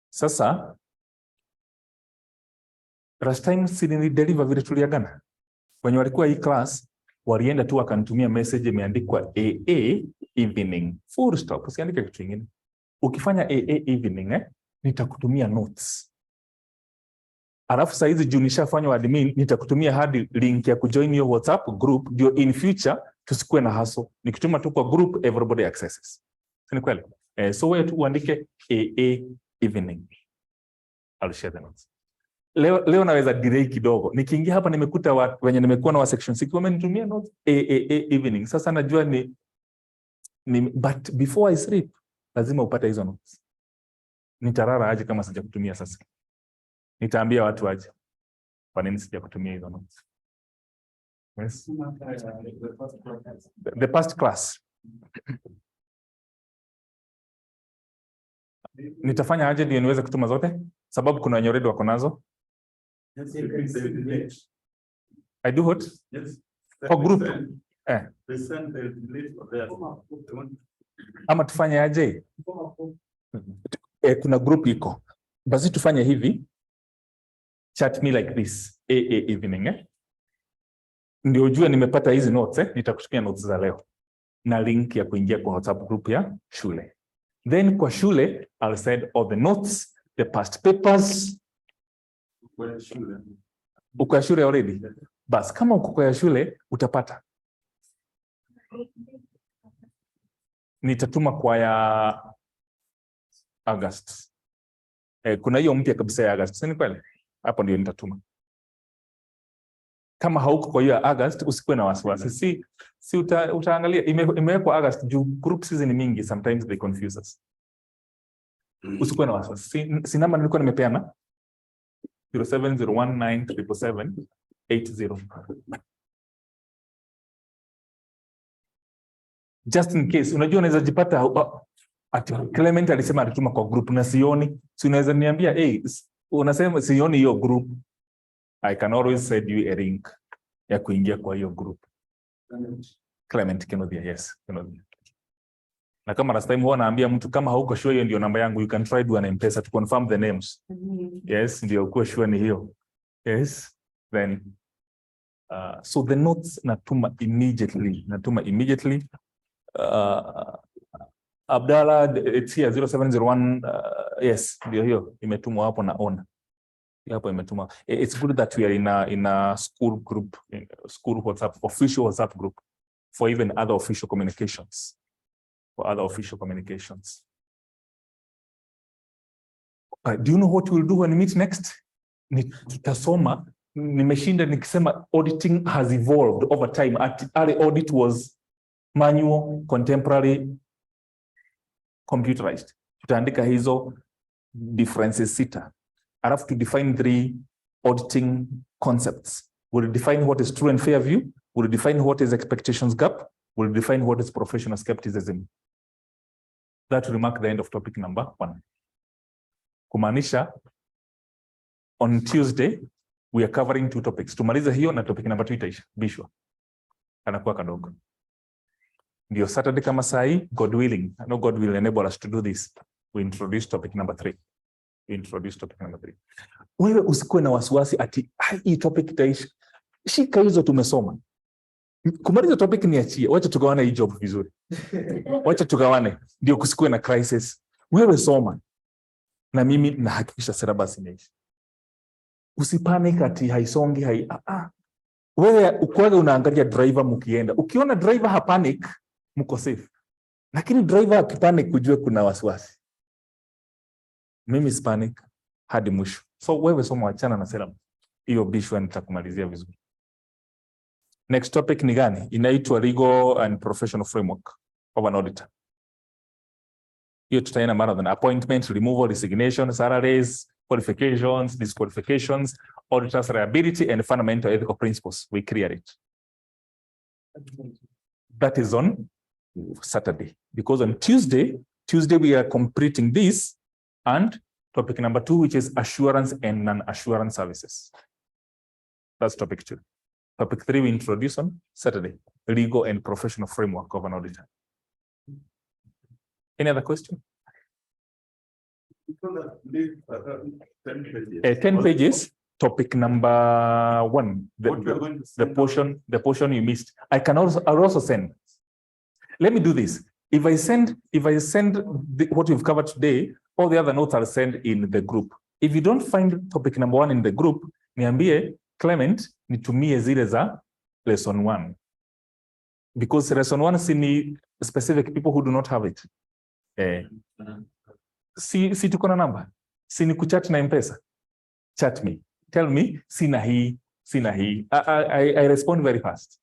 Sasa last time sili deliver vile tuliagana. Wenye walikuwa hii class walienda tu wakanitumia message imeandikwa AA evening full stop, usiandike kitu kingine. Ukifanya AA evening nitakutumia notes. Alafu saa hizi juu nishafanywa admin nitakutumia hadi link ya kujoin your WhatsApp group ndio in future tusikue na hassle. Nikituma tu kwa group everybody accesses. Si ni kweli? So wewe tu uandike AA evening. I'll share the notes. Leo naweza delay kidogo. Nikiingia hapa nimekuta wenye nimekuwa na wa section 6 wamenitumia notes evening. Sasa najua ni but before I sleep lazima upate hizo notes. Nitarara aje kama sijakutumia sasa. Nitaambia watu aje. Kwa nini sijakutumia hizo notes? Yes. The past class. Nitafanya aje ndio niweze kutuma zote? Sababu kuna wenye already wako nazo. I do what? Yes. For group. Ama tufanye aje? Kuna group iko. Basi tufanye hivi. Chat me like this. AA evening. Ndio ujue nimepata hizi notes. Nitakutumia notes za leo. Na link ya kuingia kwa WhatsApp group ya shule. Then kwa shule, I'll send all the notes, the past papers. Uko ya shule already? Bas, kama uko kwa ya shule, utapata. Nitatuma kwa ya August. Kuna hiyo mpya kabisa ya August. Si ni kweli? Hapo ndio nitatuma. Kama hauko kwa hiyo August, usikuwe na wasiwasi. Si utaangalia imewekwa August juu groups hizi ni mingi, sometimes they confuse us. Usikuwe na wasiwasi. Si namba nilikuwa nimepeana 0701977780. Just in case unajua unaweza jipata ati Clement alisema alituma kwa group na sioni. Si unaweza niambia unasema sioni hiyo group. I can always send you a link ya kuingia kwa hiyo group. Clement Kenodia, yes, Kenodia. Na kama last time huwa naambia mtu kama hauko sure hiyo ndio namba yangu, you can try do an M-Pesa to confirm the names. Yes, ndio uko sure ni hiyo. Yes, then so the notes natuma immediately. Abdallah, it's here 0701 yes, ndio hiyo imetumwa hapo na ona. Hapo imetuma. It's good that we are in a school group, school WhatsApp, official WhatsApp group for even other official communications. Do you know what we'll do when we meet next? Tutasoma, nimeshinda nikisema auditing has evolved over time. Early audit was manual, contemporary, computerized. Tutaandika hizo differences 6. Alafu to define 3 auditing concepts. We'll define what is true and fair view. We'll define what is expectations gap. We'll define what is professional skepticism. That will mark the end of topic number 1. Kumaanisha, on Tuesday, we are covering 2 topics. Tumaliza hiyo na topic number 2 itaisha. Bishwa. Anakuwa kadogo. Ndio Saturday kama sai, God willing. I know God will enable us to do this. We introduce topic number 3. Wewe usikuwe na wasiwasi ati hii topic itaisha. Shika hizo tumesoma. Kumaliza topic niachie. Wacha tugawane hii job vizuri. Wacha tugawane. Ndio kusikuwe na crisis. Wewe soma. Na mimi nahakikisha syllabus imeisha. Usipanic ati haisongi Wewe ukwaga unaangalia driver mkienda. Ukiona driver hapanic, mko safe. Lakini driver akipanic kujue kuna wasiwasi. Mimi sipanic hadi mwisho. So wewe soma, achana na syllabus. Hiyo Bishwa nitakumalizia vizuri. Next topic ni gani? Inaitwa legal and professional framework of an auditor. Hiyo tutaenda mara than appointment, removal, resignation, salaries, qualifications, disqualifications, auditors liability, and fundamental ethical principles. We clear it. That is on Saturday. Because on Tuesday we are completing this and topic number 2, which is assurance and non-assurance services. That's topic 2. Topic 3 we introduce on Saturday, legal and professional framework of an auditor. Any other question? 10 pages. Topic number 1. The portion you missed. I'll also send. Let me do this. If I send what we've covered today, all the other notes I'll send in the group. If you don't find topic number 1 in the group, niambie Clement nitumie zile za lesson 1. Because lesson 1 sini specific people who do not have it. Si tuko na namba. Sini kuchat na M-Pesa. Chat me. Tell me sina hii. I respond very fast.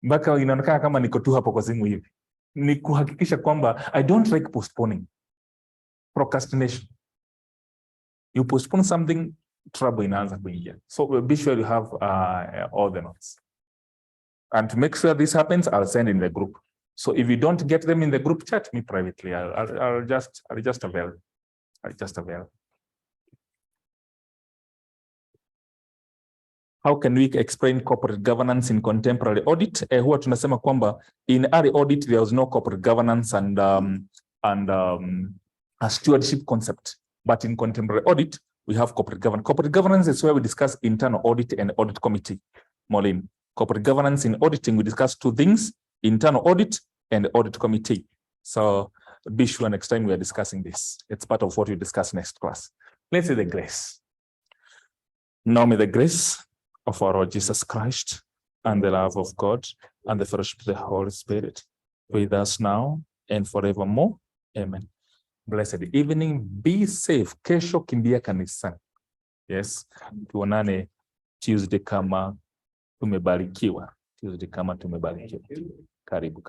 Mpaka inaonekana kama niko tu hapo kwa simu hivi. Ni kuhakikisha kwamba I don't like postponing. Procrastination. You postpone something, trouble inaanza kuingia. So be sure you have all the notes. And to make sure this happens, I'll send in the group. So if you don't get them in the group, chat me privately. I'll just avail. How can we explain corporate governance in contemporary audit? Huwa tunasema kwamba in early audit there was no corporate governance and a stewardship concept. But in contemporary audit, we have corporate governance. Corporate governance is where we discuss internal audit and audit committee. Molin. Corporate governance in auditing, we discuss 2 things, internal audit and audit committee. So be sure next time we are discussing this. It's part of what we discuss next class. Let's say the grace. Now may the grace of our Lord Jesus Christ and the love of God and the fellowship of the Holy Spirit with us now and forevermore. Amen. Blessed evening. Be safe. Kesho kimbia kanisani. Yes. Tuonane Tuesday kama tumebarikiwa. Karibu.